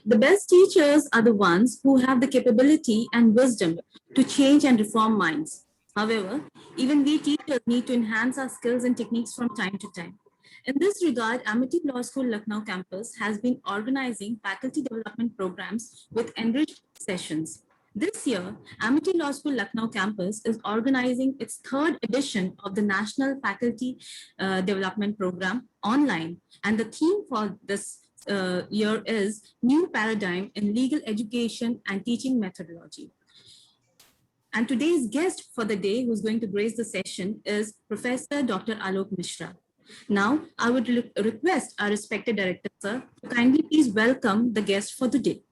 The best teachers are the ones who have the capability and wisdom to change and reform minds. However, even we teachers need to enhance our skills and techniques from time to time. In this regard, Amity Law School Lucknow campus has been organizing faculty development programs with enriched sessions. This year, Amity Law School Lucknow campus is organizing its third edition of the National Faculty Development Program online. And the theme for this year is New Paradigm in Legal Education and Teaching Methodology. And today's guest for the day who's going to grace the session is Professor Dr. Alok Mishra. Now, I would request our respected director, sir, to kindly please welcome the guest for the day.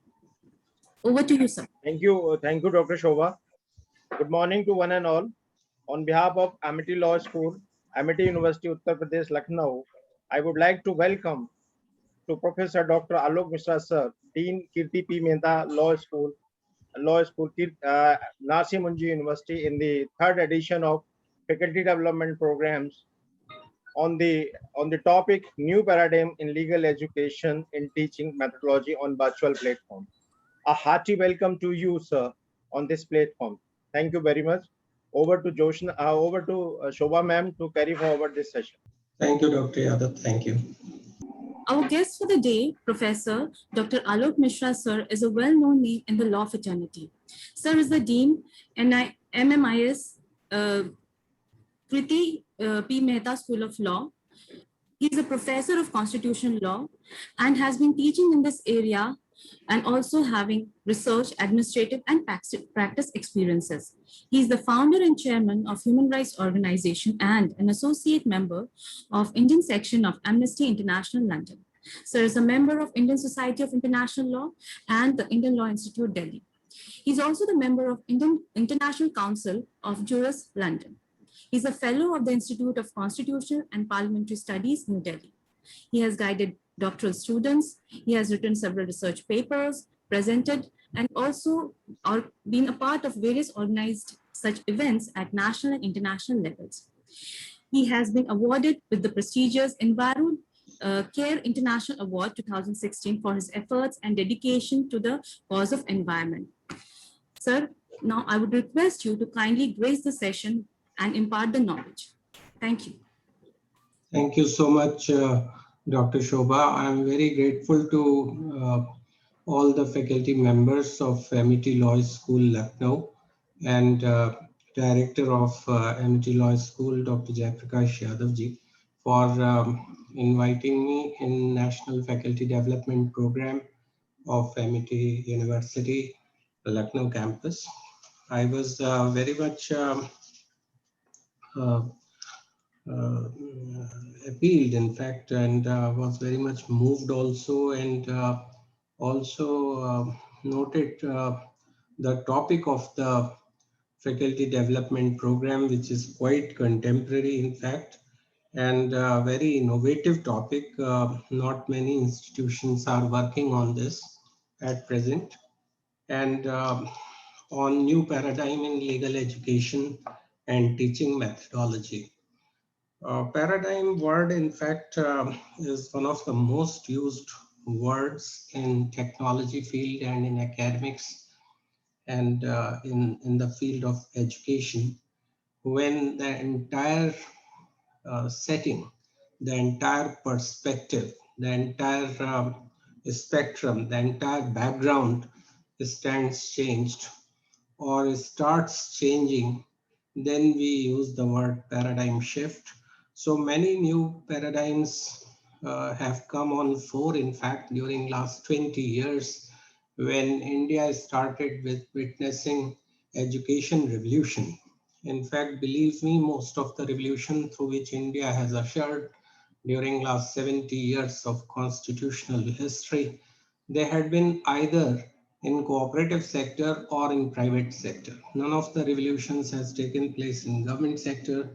Over to you, sir. Thank you, Dr. Shobha. Good morning to one and all. On behalf of Amity Law School, Amity University, Uttar Pradesh, Lucknow, I would like to welcome to Professor Dr. Alok Mishra, sir, Dean Kirti P. Mehta Law School, Nasi Munji University, in the third edition of Faculty Development Programs on the topic New Paradigm in Legal Education in Teaching Methodology on virtual platform. A hearty welcome to you, sir, on this platform. Thank you very much. Over to Shobha ma'am to carry forward this session. Thank you, Dr. Yadav. Thank you. Our guest for the day, Professor Dr. Alok Mishra, sir, is a well-known name in the law fraternity. Sir is the Dean MMIS Kriti P. Mehta School of Law. He is a professor of constitutional law and has been teaching in this area and also having research, administrative, and practice experiences. He is the founder and chairman of Human Rights Organization and an associate member of Indian section of Amnesty International London. Sir is a member of Indian Society of International Law and the Indian Law Institute, Delhi. He is also the member of Indian International Council of Juris London. He is a fellow of the Institute of Constitutional and Parliamentary Studies, New Delhi. He has guided doctoral students. He has written several research papers, presented, and also been a part of various organized such events at national and international levels. He has been awarded with the prestigious Enviro Care International Award 2016 for his efforts and dedication to the cause of environment. Sir, now I would request you to kindly grace the session and impart the knowledge. Thank you. Thank you so much, Dr. Shobha. I'm very grateful to all the faculty members of Amity Law School, Lucknow, and Director of Amity Law School, Dr. Jaiprakash Yadavji, for inviting me in National Faculty Development Program of Amity University, Lucknow campus. I was very much appealed, in fact, and was very much moved also, and also noted the topic of the faculty development program, which is quite contemporary, in fact, and a very innovative topic. Not many institutions are working on this at present. And on new paradigm in legal education and teaching methodology. Paradigm word, in fact, is one of the most used words in technology field and in academics and in the field of education, when the entire setting, the entire perspective, the entire spectrum, the entire background stands changed or starts changing, then we use the word paradigm shift. So many new paradigms have come on fore, in fact, during last 20 years, when India started with witnessing education revolution. In fact, believe me, most of the revolution through which India has ushered during last 70 years of constitutional history, they had been either in cooperative sector or in private sector. None of the revolutions has taken place in government sector,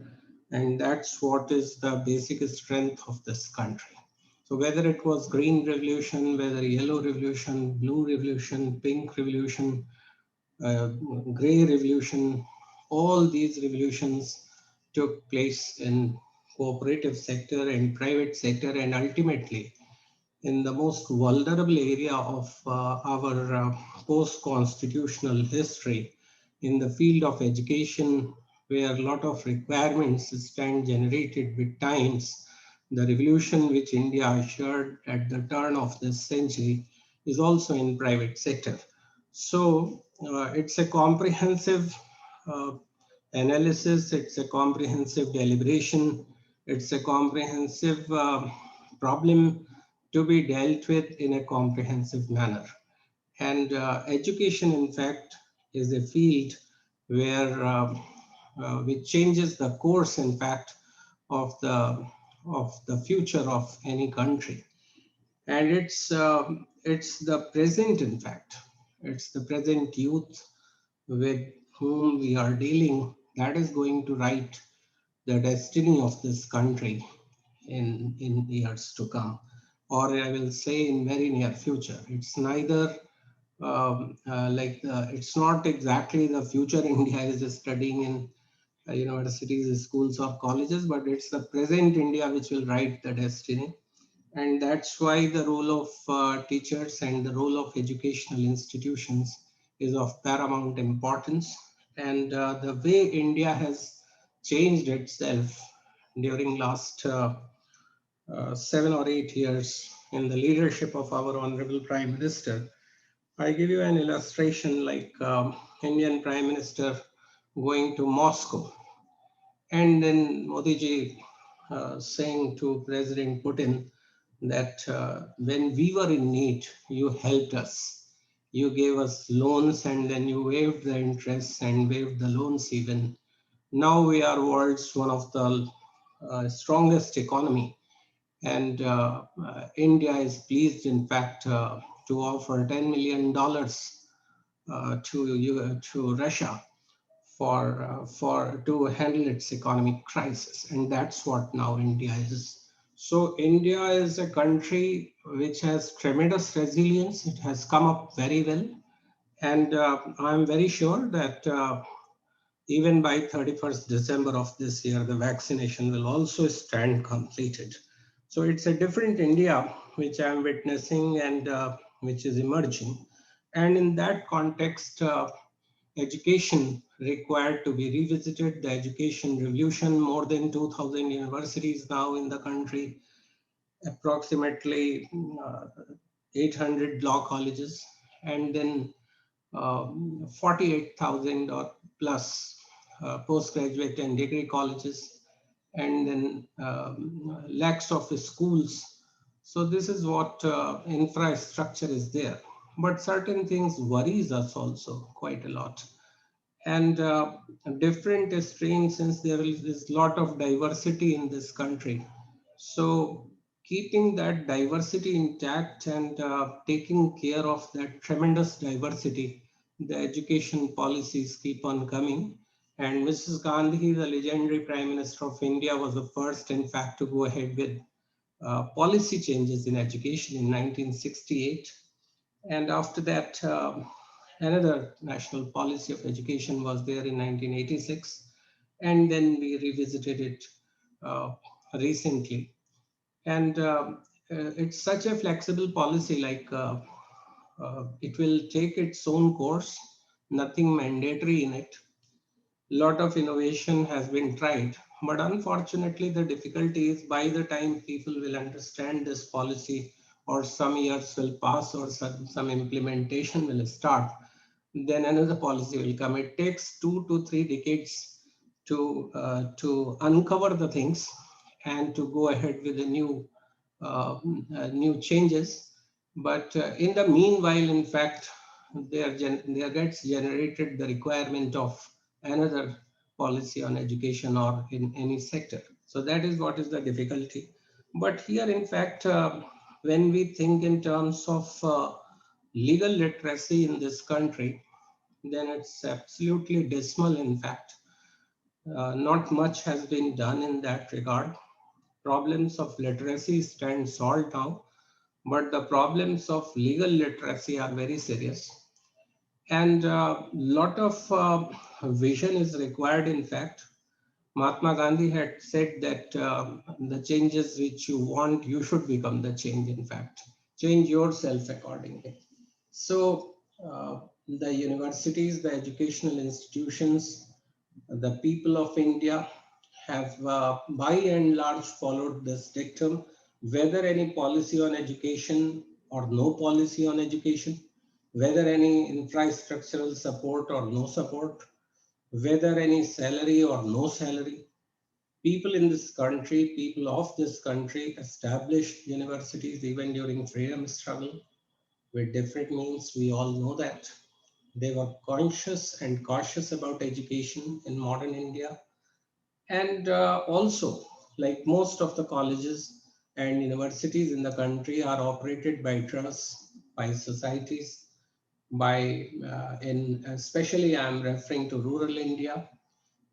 and that's what is the basic strength of this country. So whether it was green revolution, whether yellow revolution, blue revolution, pink revolution, gray revolution, all these revolutions took place in cooperative sector and private sector, and ultimately in the most vulnerable area of our post-constitutional history, in the field of education, where a lot of requirements stand generated with times. The revolution which India ushered at the turn of this century is also in private sector. So it's a comprehensive uh, analysis, it's a comprehensive deliberation, it's a comprehensive problem to be dealt with in a comprehensive manner. And education, in fact, is a field where which changes the course, in fact, of the future of any country. And it's the present, in fact, it's the present youth with whom we are dealing that is going to write the destiny of this country in years to come, or I will say in very near future. It's neither it's not exactly the future India is studying in universities, schools, or colleges, but it's the present India which will write the destiny. And that's why the role of teachers and the role of educational institutions is of paramount importance. And the way India has changed itself during last 7 or 8 years in the leadership of our Honorable Prime Minister. I give you an illustration like Indian Prime Minister going to Moscow and then Modi ji saying to President Putin that when we were in need, you helped us. You gave us loans and then you waived the interest and waived the loans even. Now we are world's one of the strongest economy, and India is pleased, in fact, to offer $10 million to Russia for to handle its economic crisis, and that's what now India is. So India is a country which has tremendous resilience. It has come up very well, and I'm very sure that even by 31st December of this year, the vaccination will also stand completed. So it's a different India which I'm witnessing and which is emerging. And in that context, education required to be revisited, the education revolution, more than 2,000 universities now in the country, approximately 800 law colleges, and then 48,000 or plus postgraduate and degree colleges, and then lakhs of schools. So this is what infrastructure is there. But certain things worries us also quite a lot. And different streams, since there is a lot of diversity in this country. So keeping that diversity intact and taking care of that tremendous diversity, the education policies keep on coming. And Mrs. Gandhi, the legendary Prime Minister of India, was the first, in fact, to go ahead with policy changes in education in 1968. And after that, another national policy of education was there in 1986. And then we revisited it uh, recently. And it's such a flexible policy, like it will take its own course, nothing mandatory in it. Lot of innovation has been tried, but unfortunately the difficulty is by the time people will understand this policy, or some years will pass, or some implementation will start, then another policy will come. It takes 2 to 3 decades to uncover the things and to go ahead with the new changes. But in the meanwhile, in fact, there gets generated the requirement of another policy on education or in any sector. So that is what is the difficulty. But here, in fact, when we think in terms of legal literacy in this country, then it's absolutely dismal, in fact. Not much has been done in that regard. Problems of literacy stand solved now, but the problems of legal literacy are very serious. And a lot of vision is required, in fact. Mahatma Gandhi had said that the changes which you want, you should become the change, in fact. Change yourself accordingly. So, the universities, the educational institutions, the people of India have by and large followed this dictum, whether any policy on education or no policy on education, whether any infrastructural support or no support, whether any salary or no salary. People in this country, people of this country established universities even during freedom struggle with different means. We all know that. They were conscious and cautious about education in modern India. And also, like most of the colleges and universities in the country are operated by trusts, by societies, by in especially I'm referring to rural India.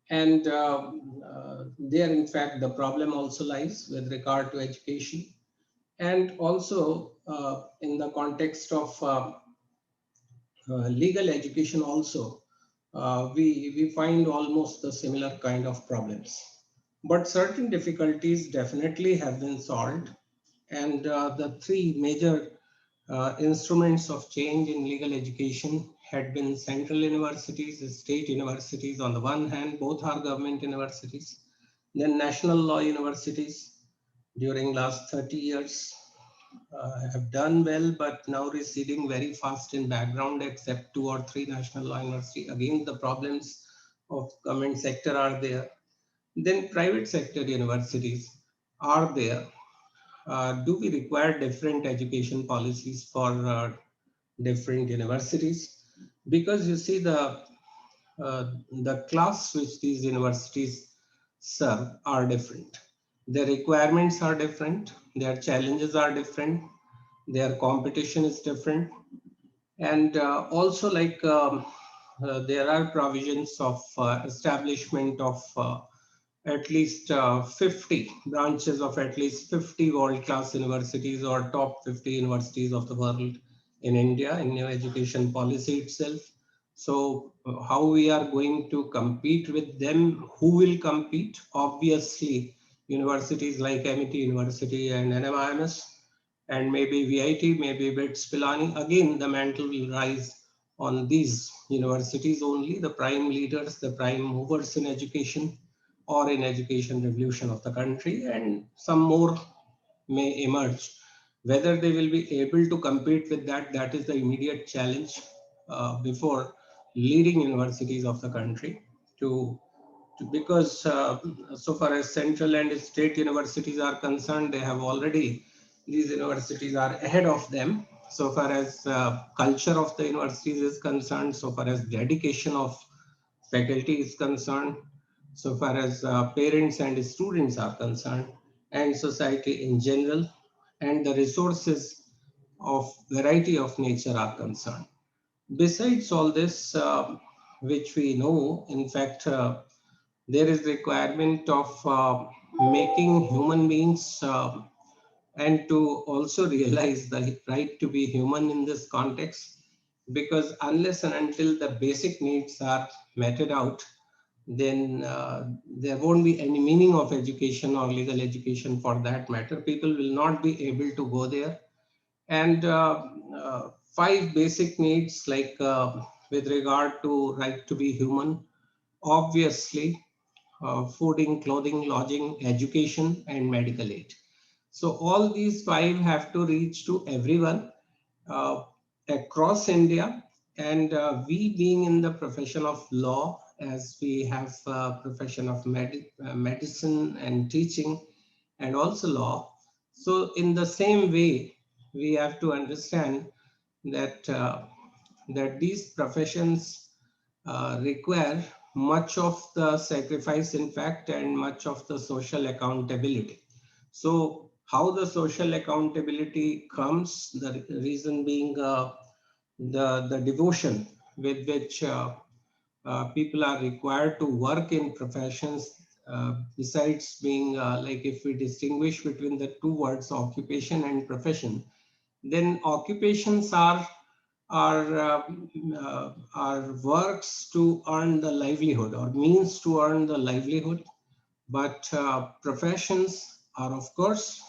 And there, in fact, the problem also lies with regard to education. And also in the context of legal education also, we find almost the similar kind of problems. But certain difficulties definitely have been solved. And the three major instruments of change in legal education had been central universities, state universities on the one hand, both are government universities, then national law universities during last 30 years have done well, but now receding very fast in background, except 2 or 3 national law university. Again, the problems of government sector are there. Then private sector universities are there. Do we require different education policies for different universities? Because you see the class which these universities serve are different. Their requirements are different. Their challenges are different. Their competition is different. And also like there are provisions of establishment of at least 50 branches of at least 50 world-class universities or top 50 universities of the world in India in new education policy itself. So how we are going to compete with them, who will compete? Obviously, universities like MIT University and NMIMS and maybe VIT, maybe BITS Pilani. Again, the mantle will rise on these universities only, the prime leaders, the prime movers in education or in education revolution of the country, and some more may emerge. Whether they will be able to compete with that, that is the immediate challenge before leading universities of the country because so far as central and state universities are concerned, they have already, these universities are ahead of them. So far as culture of the universities is concerned, so far as dedication of faculty is concerned, so far as parents and students are concerned, and society in general, and the resources of variety of nature are concerned. Besides all this, which we know, in fact, there is requirement of making human beings and to also realize the right to be human in this context, because unless and until the basic needs are meted out, then there won't be any meaning of education or legal education for that matter. People will not be able to go there. And 5 basic needs like with regard to right to be human, obviously fooding, clothing, lodging, education, and medical aid. So all these 5 have to reach to everyone uh, across India. And we being in the profession of law, as we have profession of medicine and teaching and also law. So in the same way, we have to understand that that these professions require much of the sacrifice, in fact, and much of the social accountability. So how the social accountability comes, the reason being the devotion with which people are required to work in professions, besides being like if we distinguish between the two words, occupation and profession, then occupations are works to earn the livelihood or means to earn the livelihood, But professions are, of course,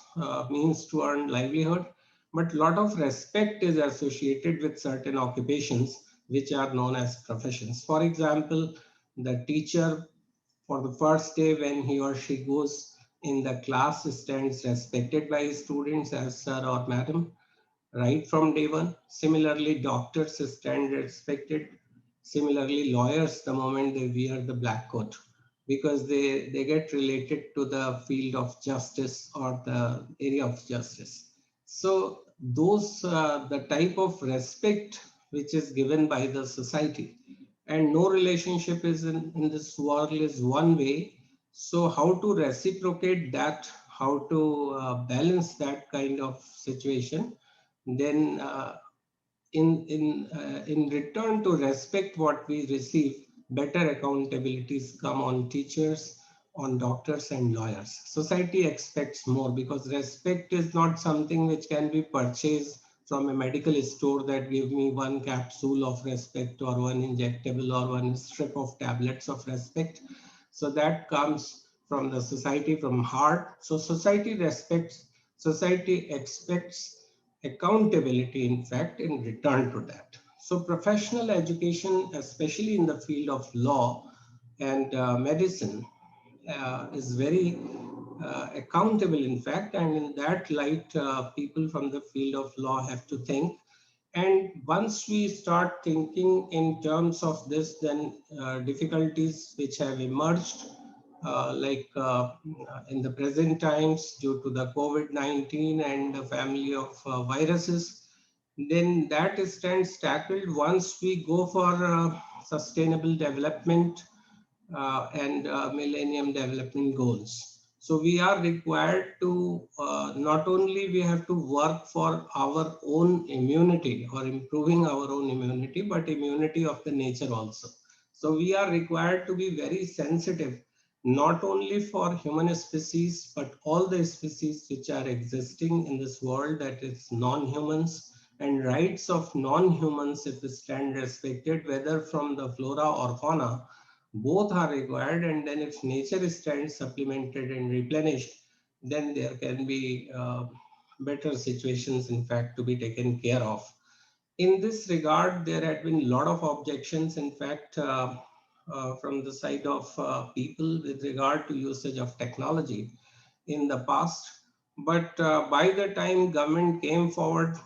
means to earn livelihood, but a lot of respect is associated with certain occupations which are known as professions. For example, the teacher, for the first day when he or she goes in the class, stands respected by his students as sir or madam right from day one. Similarly, doctors stand respected. Similarly, lawyers, the moment they wear the black coat, because they get related to the field of justice or the area of justice. So those, the type of respect which is given by the society, and no relationship is in this world is one way. So how to reciprocate that, how to balance that kind of situation, then in return to respect what we receive, better accountabilities come on teachers, on doctors and lawyers. Society expects more because respect is not something which can be purchased from a medical store that give me one capsule of respect or one injectable or one strip of tablets of respect. So that comes from the society, from heart. So society respects, society expects accountability, in fact, in return to that. So professional education, especially in the field of law and medicine, is very accountable, in fact, and in that light, people from the field of law have to think. And once we start thinking in terms of this, then difficulties which have emerged, in the present times due to the COVID-19 and the family of viruses, then that stands tackled once we go for sustainable development and Millennium Development Goals. So we are required to not only we have to work for our own immunity or improving our own immunity, but immunity of the nature also. So we are required to be very sensitive, not only for human species, but all the species which are existing in this world, that is non-humans, and rights of non-humans if stand respected, whether from the flora or fauna, both are required. And then if nature stands supplemented and replenished, then there can be better situations, in fact, to be taken care of. In this regard, there had been a lot of objections, in fact, from the side of people with regard to usage of technology in the past. But by the time government came forward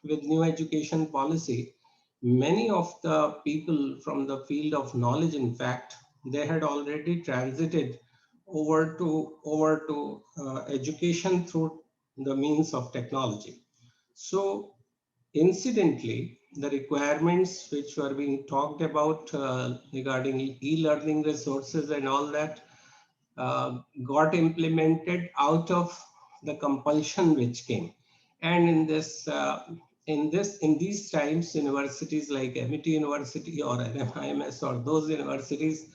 with new education policy, many of the people from the field of knowledge, in fact, they had already transited over to education through the means of technology. So incidentally, the requirements which were being talked about regarding e-learning resources and all that got implemented out of the compulsion which came. And in these times, universities like MIT University or NMIMS or those universities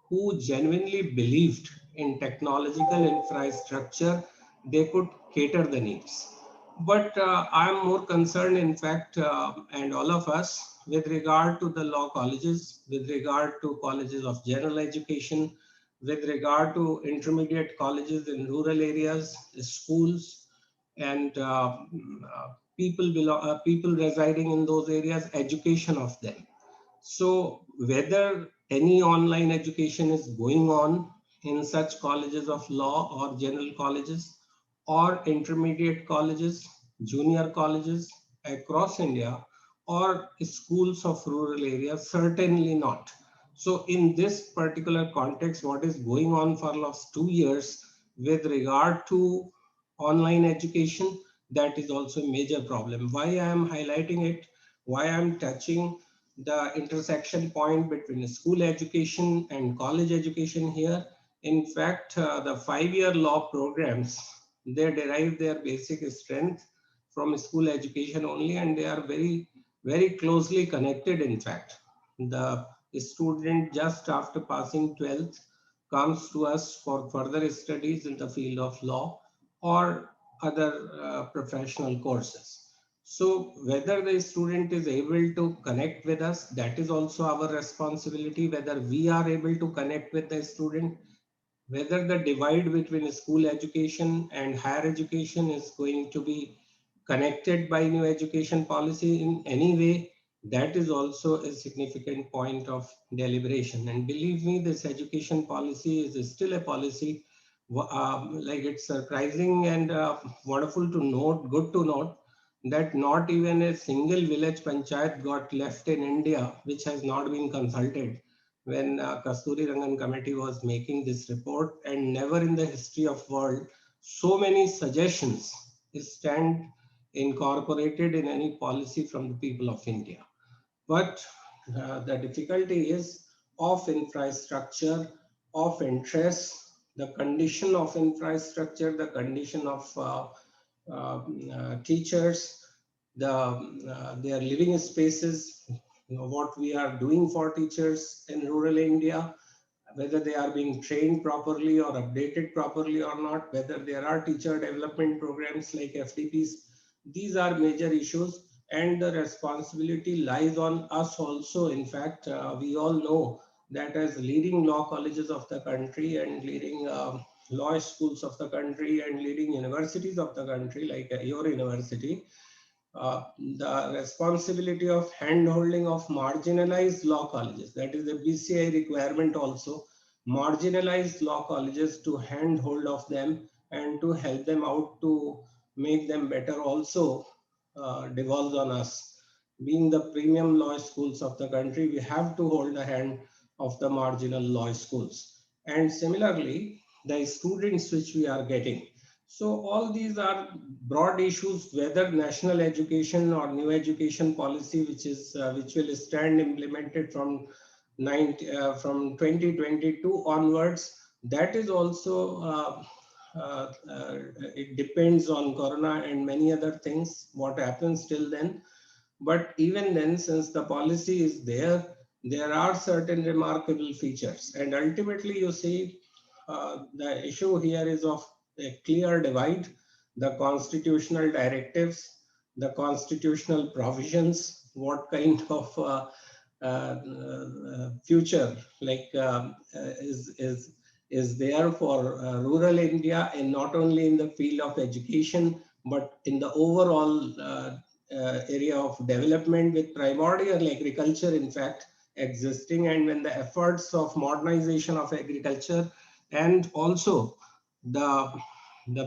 who genuinely believed in technological infrastructure, they could cater the needs. But I'm more concerned, in fact, and all of us, with regard to the law colleges, with regard to colleges of general education, with regard to intermediate colleges in rural areas, schools, and people residing in those areas, education of them. So whether any online education is going on in such colleges of law or general colleges or intermediate colleges, junior colleges across India, or schools of rural areas, certainly not. So in this particular context, what is going on for last 2 years with regard to online education, that is also a major problem. Why I am highlighting it, why I am touching the intersection point between school education and college education here. In fact, the 5-year law programs, they derive their basic strength from school education only, and they are very, very closely connected. In fact, the student just after passing 12th comes to us for further studies in the field of law or other professional courses. So whether the student is able to connect with us, that is also our responsibility, whether we are able to connect with the student. whether the divide between school education and higher education is going to be connected by new education policy in any way, that is also a significant point of deliberation. And believe me, this education policy is still a policy. Like it's surprising and wonderful to note, good to note that not even a single village panchayat got left in India, which has not been consulted when Kasturi Rangan committee was making this report, and never in the history of world so many suggestions stand incorporated in any policy from the people of India. But the difficulty is of infrastructure, of interest, the condition of infrastructure, the condition of teachers, their living spaces, what we are doing for teachers in rural India, whether they are being trained properly or updated properly or not, whether there are teacher development programs like FDPs. These are major issues, and the responsibility lies on us also. In fact, we all know that as leading law colleges of the country and leading law schools of the country and leading universities of the country, like your university, the responsibility of hand-holding of marginalized law colleges, that is the BCI requirement also, marginalized law colleges to hand-hold of them and to help them out to make them better also devolves on us. Being the premium law schools of the country, we have to hold the hand of the marginal law schools. And similarly, the students which we are getting, so all these are broad issues, whether national education or new education policy, which will stand implemented from 2022 onwards. That is also it depends on Corona and many other things. What happens till then? But even then, since the policy is there, there are certain remarkable features, and ultimately, you see, the issue here is of a clear divide, the constitutional directives, the constitutional provisions, what kind of future like is there for rural India, and not only in the field of education, but in the overall area of development with primordial agriculture, in fact, existing, and when the efforts of modernization of agriculture and also the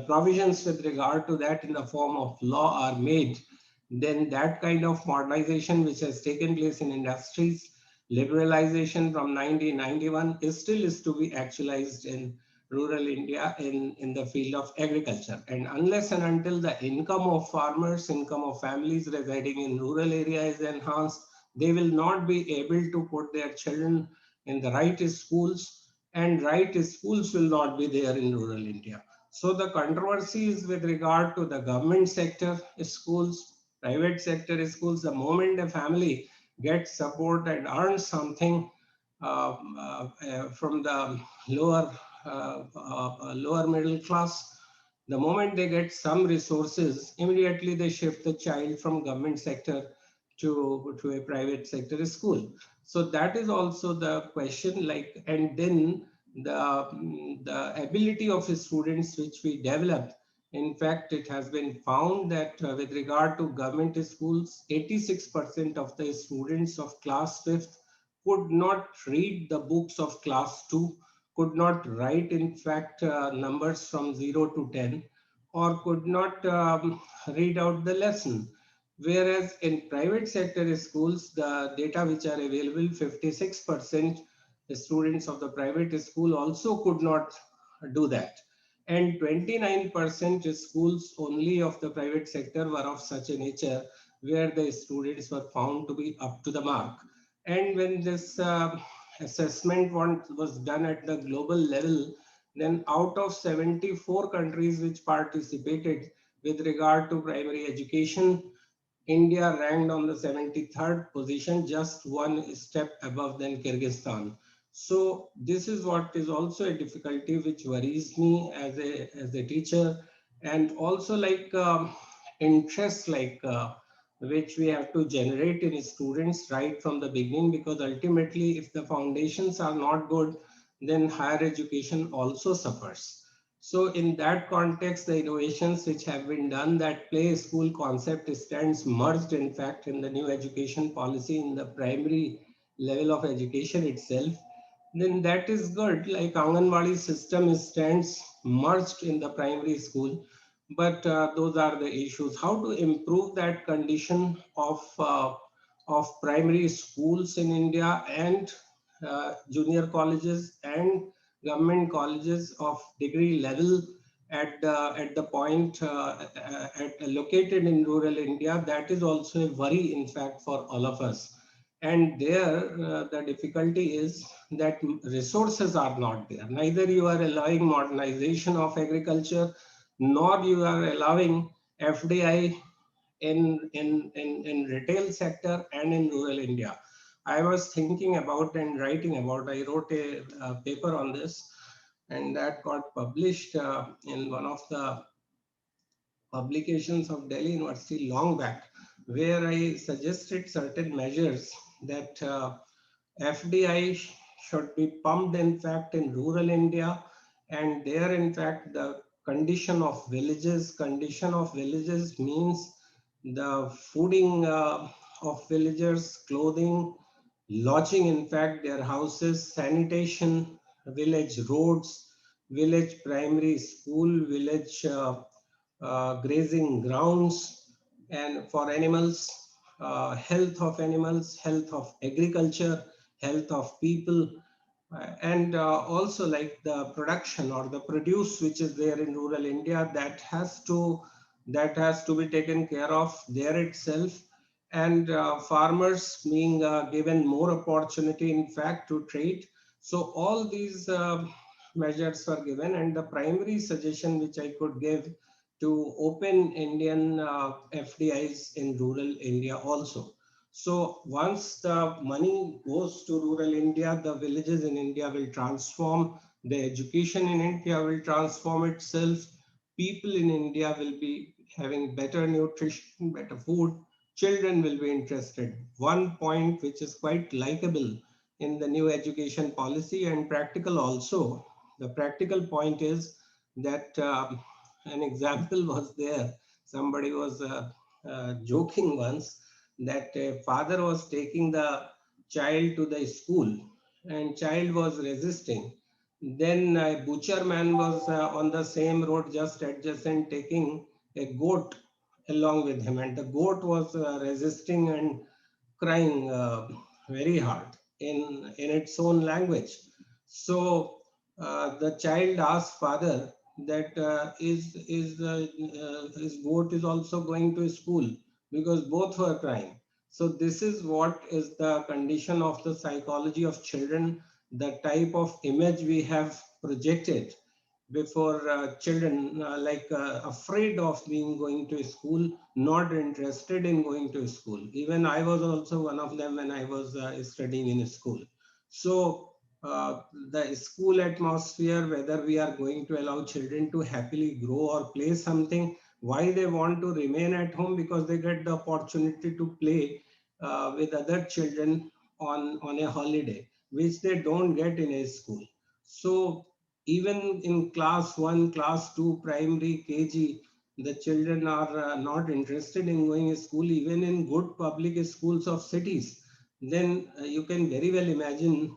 provisions with regard to that in the form of law are made, then that kind of modernization which has taken place in industries, liberalization from 1991 is to be actualized in rural India in the field of agriculture. And unless and until the income of farmers, income of families residing in rural area is enhanced, they will not be able to put their children in the right schools, and right schools will not be there in rural India. So the controversies with regard to the government sector schools, private sector schools, the moment a family gets support and earns something from the lower middle class, the moment they get some resources, immediately they shift the child from government sector to a private sector school. So that is also the question, like, and then the ability of the students which we develop. In fact, it has been found that with regard to government schools, 86% of the students of class 5th could not read the books of class 2, could not write, in fact, numbers from 0 to 10, or could not read out the lesson. Whereas in private sector schools, the data which are available, 56% students of the private school also could not do that. And 29% schools only of the private sector were of such a nature where the students were found to be up to the mark. And when this assessment was done at the global level, then out of 74 countries which participated with regard to primary education, India ranked on the 73rd position, just one step above than Kyrgyzstan. So this is what is also a difficulty which worries me as a teacher, and also like interest like which we have to generate in students right from the beginning, because ultimately if the foundations are not good, then higher education also suffers. So in that context, the innovations which have been done, that play school concept stands merged, in fact, in the new education policy in the primary level of education itself, then that is good. Like Anganwadi system stands merged in the primary school, but those are the issues. How to improve that condition of primary schools in India and junior colleges and government colleges of degree level at the point located in rural India. That is also a worry, in fact, for all of us. And there, the difficulty is that resources are not there. Neither you are allowing modernization of agriculture, nor you are allowing FDI in retail sector and in rural India. I was thinking about and writing about, I wrote a paper on this, and that got published in one of the publications of Delhi University long back, where I suggested certain measures that FDI should be pumped, in fact, in rural India. And there, in fact, the condition of villages means the fooding of villagers, clothing, lodging, in fact, their houses, sanitation, village roads, village primary school, village grazing grounds, and for animals, health of agriculture, health of people, and also like the production or the produce which is there in rural India, that has to be taken care of there itself, and farmers being given more opportunity, in fact, to trade. So all these measures were given, and the primary suggestion which I could give to open Indian FDIs in rural India also. So once the money goes to rural India, the villages in India will transform, the education in India will transform itself, people in India will be having better nutrition, better food, children will be interested. One point which is quite likable in the new education policy and practical also, the practical point is that an example was there. Somebody was joking once that a father was taking the child to the school and child was resisting. Then a butcher man was on the same road just adjacent taking a goat along with him, and the goat was resisting and crying very hard in its own language. So the child asked father that his goat is also going to school, because both were crying. So this is what is the condition of the psychology of children, the type of image we have projected before children, afraid of being going to school, not interested in going to school. Even I was also one of them when I was studying in school. So the school atmosphere, whether we are going to allow children to happily grow or play something, why they want to remain at home, because they get the opportunity to play with other children on a holiday, which they don't get in a school. So even in class 1, class 2, primary, KG, the children are not interested in going to school, even in good public schools of cities. Then you can very well imagine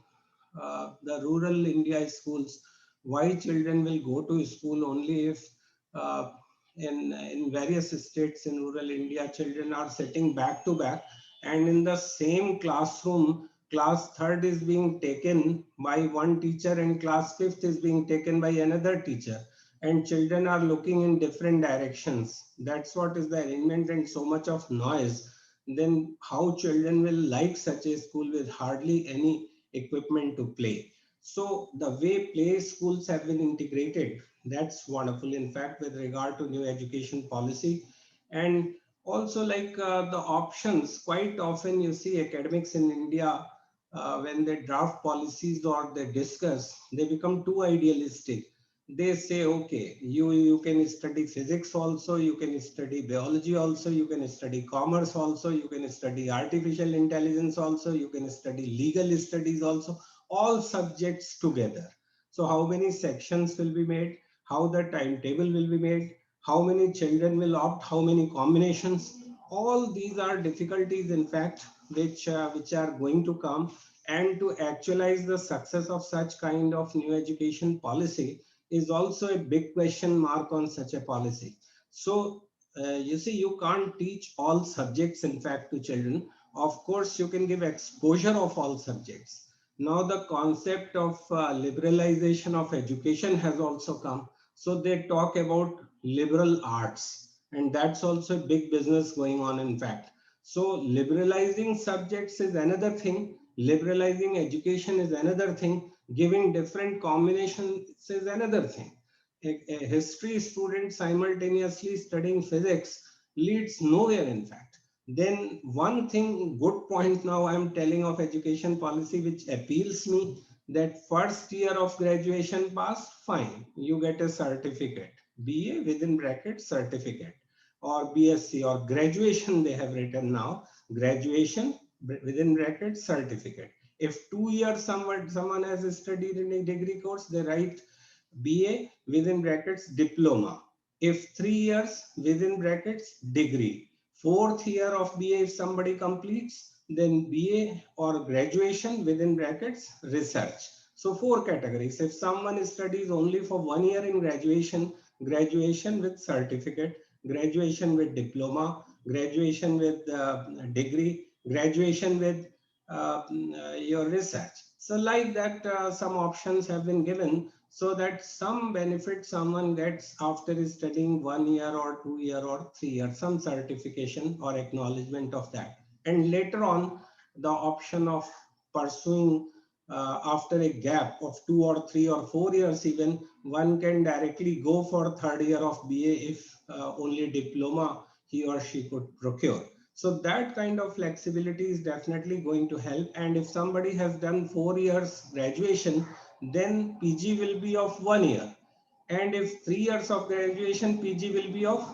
the rural India schools, why children will go to school only if uh, in various states in rural India, children are sitting back to back, and in the same classroom, class third is being taken by one teacher and class fifth is being taken by another teacher, and children are looking in different directions. That's what is the arrangement, and so much of noise. Then how children will like such a school with hardly any equipment to play? So the way play schools have been integrated, that's wonderful, in fact, with regard to new education policy. And also like the options, quite often you see academics in India, when they draft policies or they discuss, they become too idealistic. They say, okay, you can study physics also, you can study biology also, you can study commerce also, you can study artificial intelligence also, you can study legal studies also. all subjects together. So how many sections will be made, how the timetable will be made, how many children will opt, how many combinations, all these are difficulties in fact which are going to come. And to actualize the success of such kind of new education policy is also a big question mark on such a policy. So you see, you can't teach all subjects in fact to children. Of course you can give exposure of all subjects. Now the concept of liberalization of education has also come. So they talk about liberal arts, and that's also a big business going on in fact. So liberalizing subjects is another thing, liberalizing education is another thing, giving different combinations is another thing. A history student simultaneously studying physics leads nowhere in fact. Then one thing, good point now I'm telling of education policy which appeals me, that first year of graduation pass, fine, you get a certificate, BA within bracket certificate, or BSc or graduation they have written now, graduation within bracket certificate. If 2 years someone has studied in a degree course, they write BA within brackets diploma. If 3 years within brackets degree. Fourth year of BA if somebody completes, then BA or graduation within brackets research. So four categories. If someone studies only for 1 year in graduation, graduation with certificate, graduation with diploma, graduation with degree, graduation with your research. So like that, some options have been given so that some benefit someone gets after studying 1 year or 2 year or 3 years, some certification or acknowledgement of that. And later on, the option of pursuing after a gap of 2 or 3 or 4 years, even one can directly go for third year of BA if only diploma he or she could procure. So that kind of flexibility is definitely going to help. And if somebody has done 4 years graduation, then PG will be of 1 year. And if 3 years of graduation, PG will be of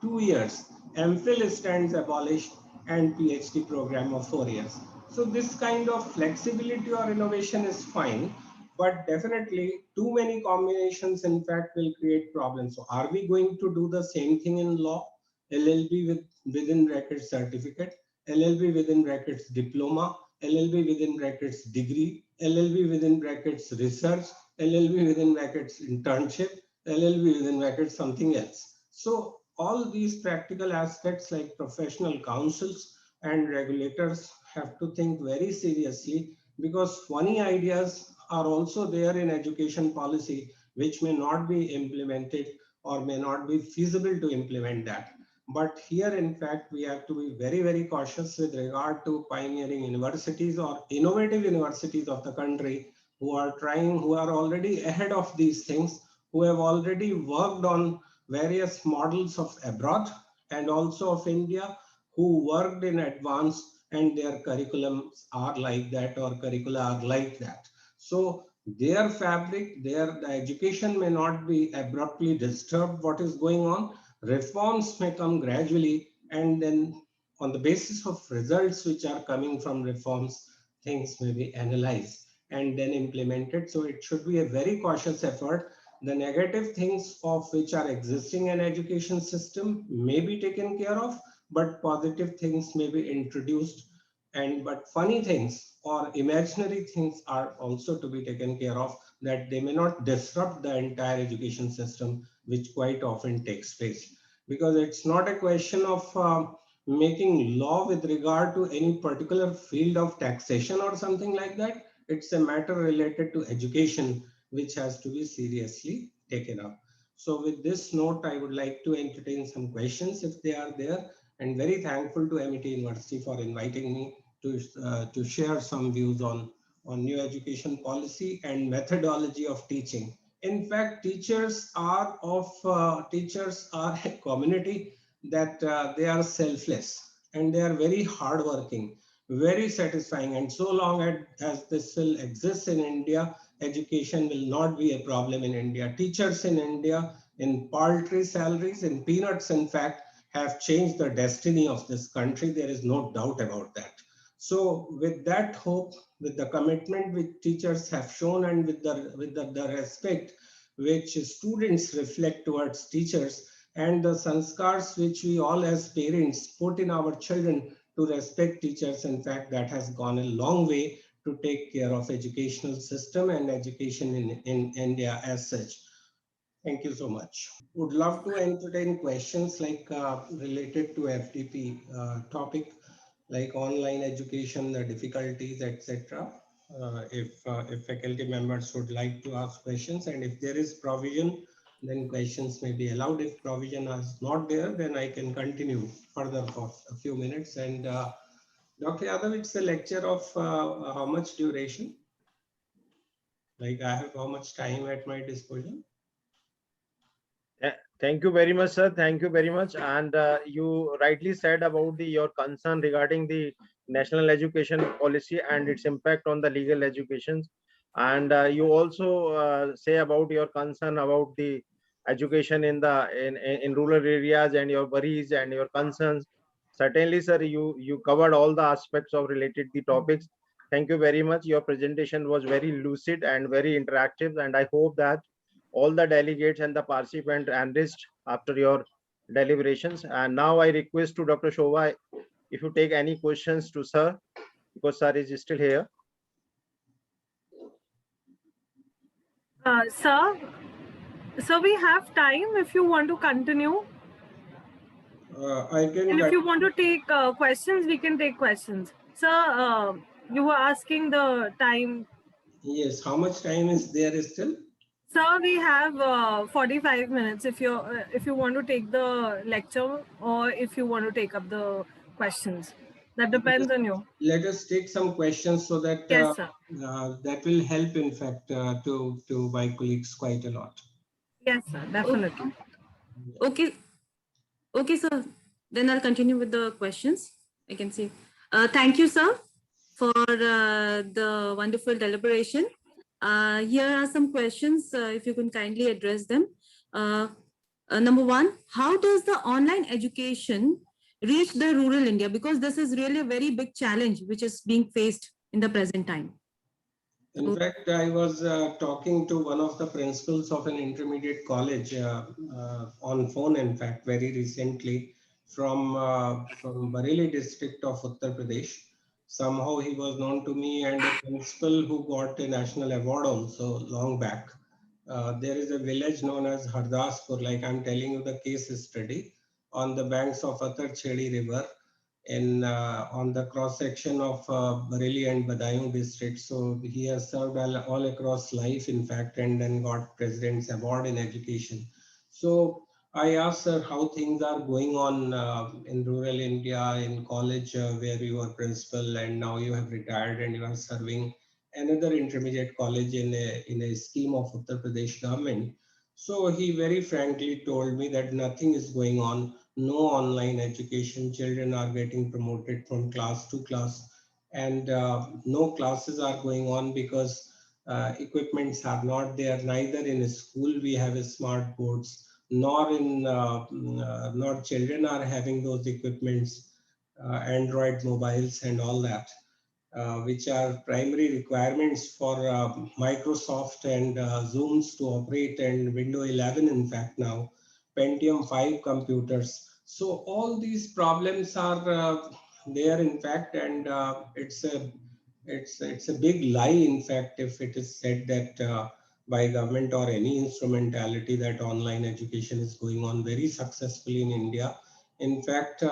2 years. MPhil stands abolished and PhD program of 4 years. So this kind of flexibility or innovation is fine, but definitely too many combinations in fact will create problems. So are we going to do the same thing in law? LLB within brackets certificate, LLB within brackets diploma, LLB within brackets degree, LLB within brackets research, LLB within brackets internship, LLB within brackets something else. So all these practical aspects like professional councils and regulators have to think very seriously, because funny ideas are also there in education policy which may not be implemented or may not be feasible to implement that. But here, in fact, we have to be very, very cautious with regard to pioneering universities or innovative universities of the country who are trying, who are already ahead of these things, who have already worked on various models of abroad and also of India, who worked in advance and their curriculums are like that or curricula are like that. So their fabric, the education may not be abruptly disturbed what is going on. Reforms may come gradually, and then on the basis of results which are coming from reforms, things may be analyzed and then implemented. So it should be a very cautious effort. The negative things of which are existing in education system may be taken care of, but positive things may be introduced. And but funny things or imaginary things are also to be taken care of, that they may not disrupt the entire education system, which quite often takes place. Because it's not a question of making law with regard to any particular field of taxation or something like that. It's a matter related to education, which has to be seriously taken up. So with this note, I would like to entertain some questions if they are there, and very thankful to MIT University for inviting me to share some views on new education policy and methodology of teaching. In fact, teachers are a community that they are selfless and they are very hardworking, very satisfying. And so long as this will exist in India, education will not be a problem in India. Teachers in India, in paltry salaries, in peanuts, in fact, have changed the destiny of this country. There is no doubt about that. So with that hope, with the commitment which teachers have shown, and with the respect which students reflect towards teachers, and the sanskars which we all as parents put in our children to respect teachers, in fact, that has gone a long way to take care of educational system and education in India as such. Thank you so much. Would love to entertain questions like related to FDP topic, like online education, the difficulties, etc. If faculty members would like to ask questions, and if there is provision, then questions may be allowed. If provision is not there, then I can continue further for a few minutes. And Dr. Yadav, it's a lecture of how much duration? Like I have how much time at my disposal? Thank you very much, sir. Thank you very much. And you rightly said about your concern regarding the national education policy and its impact on the legal education. And you also say about your concern about the education in rural areas and your worries and your concerns. Certainly, sir, you covered all the aspects of related the topics. Thank you very much. Your presentation was very lucid and very interactive, and I hope that all the delegates and the participants enriched after your deliberations. And now I request to Dr. Shobha, if you take any questions to sir, because sir is still here. Sir, we have time if you want to continue. I can. And if you want to take questions, we can take questions. Sir, you were asking the time. Yes, how much time is there still? Sir, we have 45 minutes if you want to take the lecture or if you want to take up the questions. That depends on you. Let us take some questions so that Yes, sir. that will help, in fact, to my colleagues quite a lot. Yes, sir, definitely. Okay. Okay, sir. Then I'll continue with the questions. I can see. Thank you, sir, for the wonderful deliberation. Here are some questions, if you can kindly address them. Number one, how does the online education reach the rural India? Because this is really a very big challenge which is being faced in the present time. In fact, I was talking to one of the principals of an intermediate college on phone, in fact, very recently from Bareilly district of Uttar Pradesh. Somehow he was known to me, and a principal who got a national award also long back. There is a village known as Hardaspur, like I'm telling you the case study, on the banks of Atar Chedi River, in on the cross section of Bareilly and Badaयूं district. So he has served all across life, in fact, and then got President's Award in education. So I asked her how things are going on in rural India, in college where you were principal, and now you have retired and you are serving another intermediate college in a scheme of Uttar Pradesh government. So he very frankly told me that nothing is going on, no online education, children are getting promoted from class to class, and no classes are going on because equipments are not there. Neither in a school we have a smart boards, nor in nor children are having those equipments, Android mobiles and all that. Which are primary requirements for Microsoft and Zooms to operate, and Windows 11, in fact, now Pentium 5 computers. So all these problems are there, in fact, and it's a big lie, in fact, if it is said that by government or any instrumentality that online education is going on very successfully in India. In fact,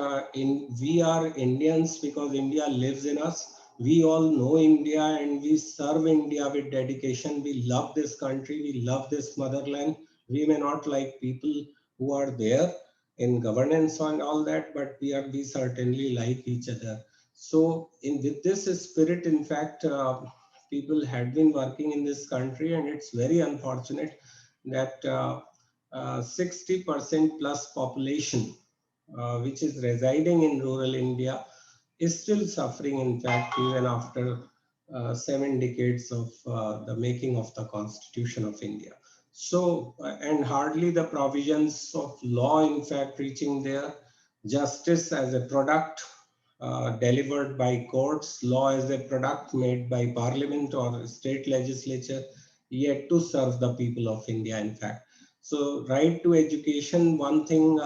we are Indians because India lives in us. We all know India and we serve India with dedication. We love this country. We love this motherland. We may not like people who are there in governance and all that, but we certainly like each other. So with this spirit, in fact, people had been working in this country, and it's very unfortunate that 60% plus population, which is residing in rural India, is still suffering, in fact, even after 7 decades of the making of the Constitution of India. So, and hardly the provisions of law, in fact, reaching there, justice as a product delivered by courts. Law is a product made by parliament or state legislature, yet to serve the people of India, in fact. So right to education, one thing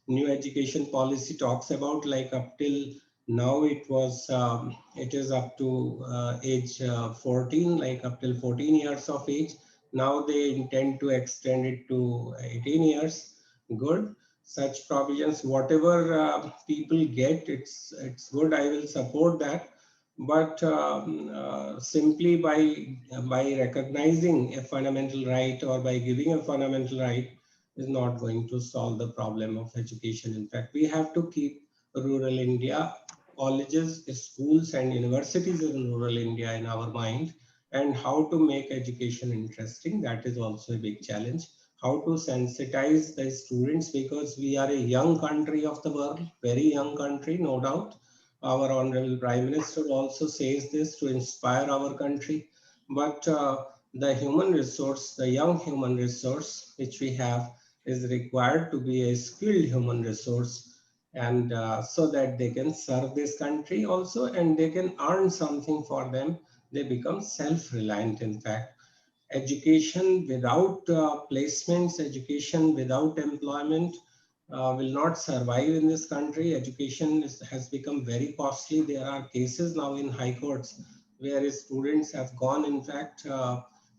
new education policy talks about, like up till now it is up to age 14, like up till 14 years of age. Now they intend to extend it to 18 years. Good. Such provisions, whatever people get, it's good. I will support that. But simply by recognizing a fundamental right or by giving a fundamental right is not going to solve the problem of education. In fact, we have to keep rural India, colleges, schools, and universities in rural India in our mind, and how to make education interesting. That is also a big challenge. How to sensitize the students, because we are a young country of the world, very young country, no doubt. Our Honorable Prime Minister also says this to inspire our country. But the human resource, the young human resource which we have is required to be a skilled human resource, and so that they can serve this country also and they can earn something for them. They become self-reliant, in fact. Education without placements, education without employment will not survive in this country. Education has become very costly. There are cases now in high courts where students have gone, in fact,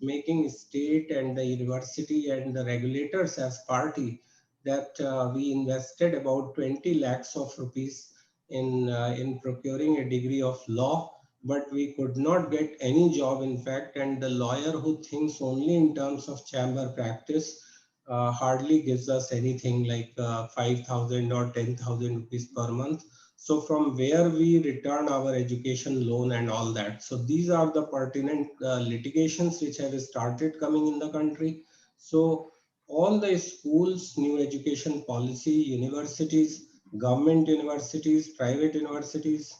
making state and the university and the regulators as party, that we invested about 20 lakhs of rupees in procuring a degree of law, but we could not get any job, in fact. And the lawyer who thinks only in terms of chamber practice hardly gives us anything like 5,000 or 10,000 rupees per month. So from where we return our education loan and all that. So these are the pertinent litigations which have started coming in the country. So all the schools, new education policy, universities, government universities, private universities,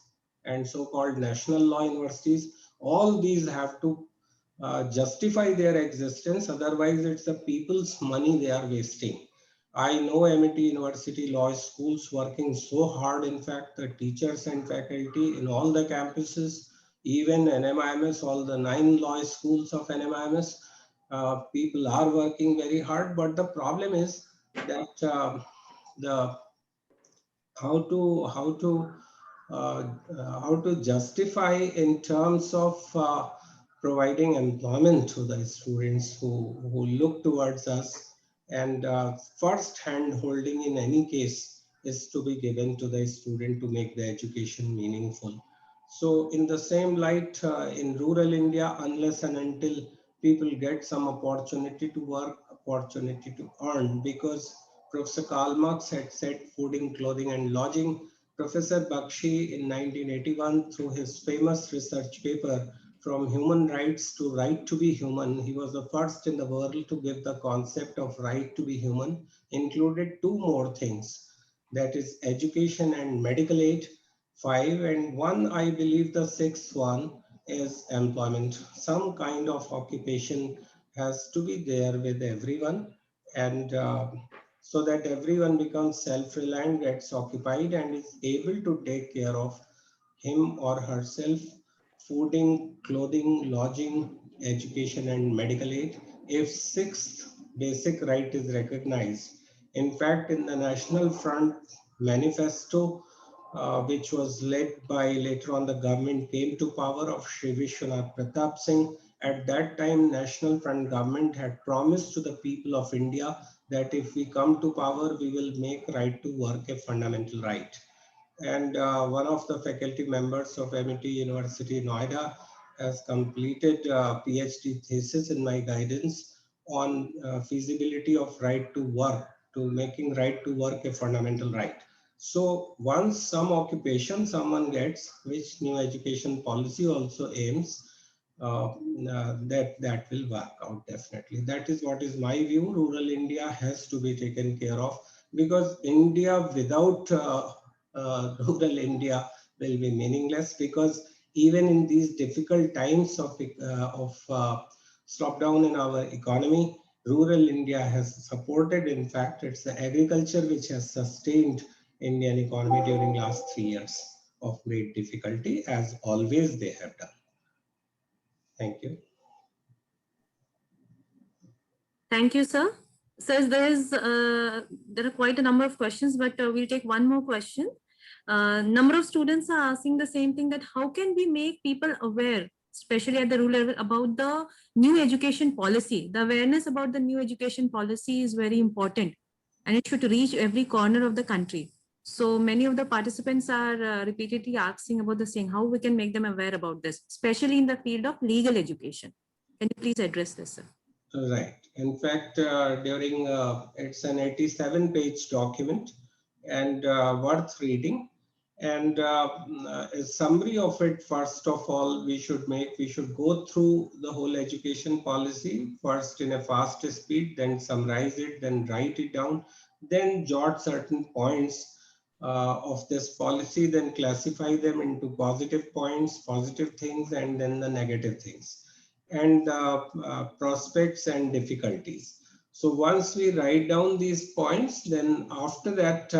and so-called national law universities, all these have to justify their existence. Otherwise, it's the people's money they are wasting. I know MIT University Law Schools working so hard. In fact, the teachers and faculty in all the campuses, even NMIMS, all the 9 law schools of NMIMS, people are working very hard. But the problem is that the uh, how to justify in terms of providing employment to the students who look towards us, and first hand holding in any case is to be given to the student to make the education meaningful. So in the same light, in rural India, unless and until people get some opportunity to work, opportunity to earn, because Professor Karl Marx had said fooding, clothing, and lodging. Professor Bakshi in 1981, through his famous research paper, From Human Rights to Right to be Human, he was the first in the world to give the concept of right to be human, included 2 more things, that is education and medical aid, 5, and 1, I believe the 6th one is employment. Some kind of occupation has to be there with everyone, and so that everyone becomes self-reliant, gets occupied, and is able to take care of him or herself. Fooding, clothing, lodging, education, and medical aid. If 6th basic right is recognized, in fact, in the National Front manifesto, which was led by, later on the government came to power of Shri Vishwanath Pratap Singh. At that time, National Front government had promised to the people of India that if we come to power, we will make right to work a fundamental right. And one of the faculty members of MIT University, Noida, has completed a PhD thesis in my guidance on feasibility of right to work, to making right to work a fundamental right. So once some occupation someone gets, which new education policy also aims, that will work out definitely. That is what is my view. Rural India has to be taken care of, because India without rural India will be meaningless, because even in these difficult times of slowdown in our economy, rural India has supported. In fact, it's the agriculture which has sustained Indian economy during last 3 years. of great difficulty, as always they have done. Thank you. Thank you, sir. Sir, there are quite a number of questions, but we'll take one more question. Number of students are asking the same thing, that how can we make people aware, especially at the rural level, about the new education policy? The awareness about the new education policy is very important, and it should reach every corner of the country. So many of the participants are repeatedly asking about the same, how we can make them aware about this, especially in the field of legal education. Can you please address this, sir? Right. In fact, during it's an 87-page document and worth reading. And a summary of it, first of all, we should go through the whole education policy first in a fast speed, then summarize it, then write it down, then jot certain points of this policy, then classify them into positive points, positive things, and then the negative things, and prospects and difficulties. So once we write down these points, then after that,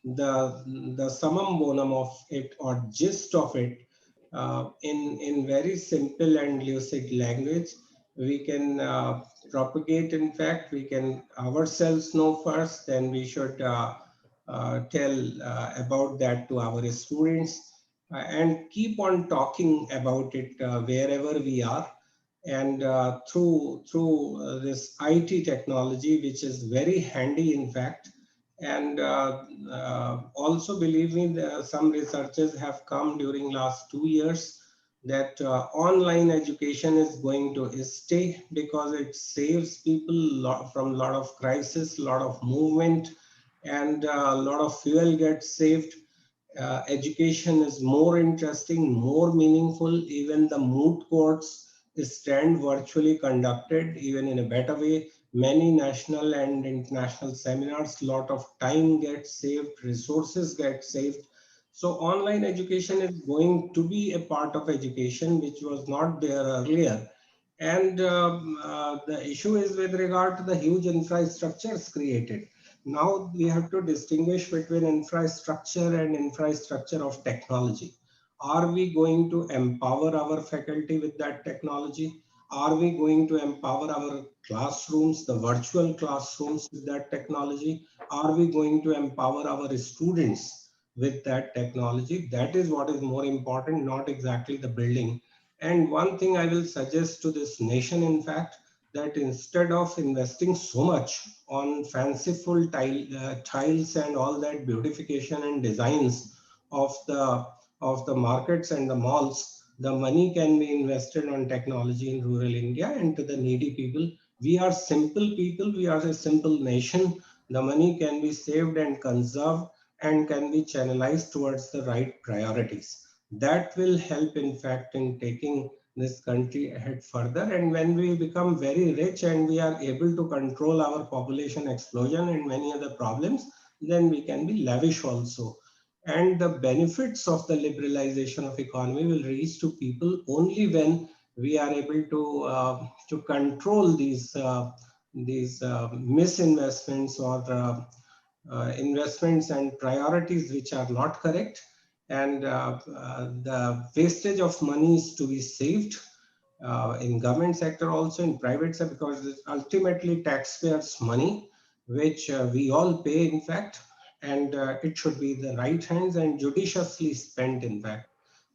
the summum bonum of it, or gist of it, in very simple and lucid language, we can propagate. In fact, we can ourselves know first, then we should tell about that to our students, and keep on talking about it wherever we are. And through this IT technology, which is very handy, in fact. And also, believe me, some researchers have come during last 2 years that online education is going to stay, because it saves people from a lot of crisis, a lot of movement, and a lot of fuel gets saved. Education is more interesting, more meaningful. Even the moot courts stand virtually conducted, even in a better way. Many national and international seminars, lot of time gets saved, resources get saved. So online education is going to be a part of education, which was not there earlier. And the issue is with regard to the huge infrastructures created. Now we have to distinguish between infrastructure and infrastructure of technology. Are we going to empower our faculty with that technology? Are we going to empower our classrooms, the virtual classrooms, with that technology? Are we going to empower our students with that technology? That is what is more important, not exactly the building. And one thing I will suggest to this nation, in fact, that instead of investing so much on fanciful tiles and all that beautification and designs of the markets and the malls, the money can be invested on technology in rural India and to the needy people. We are simple people. We are a simple nation. The money can be saved and conserved and can be channelized towards the right priorities. That will help, in fact, in taking this country ahead further. And when we become very rich and we are able to control our population explosion and many other problems, then we can be lavish also. And the benefits of the liberalization of economy will reach to people only when we are able to control these misinvestments, or investments and priorities which are not correct. And the wastage of money is to be saved in government sector, also in private sector, because it's ultimately taxpayers' money, which we all pay, in fact, and it should be the right hands and judiciously spent, in fact.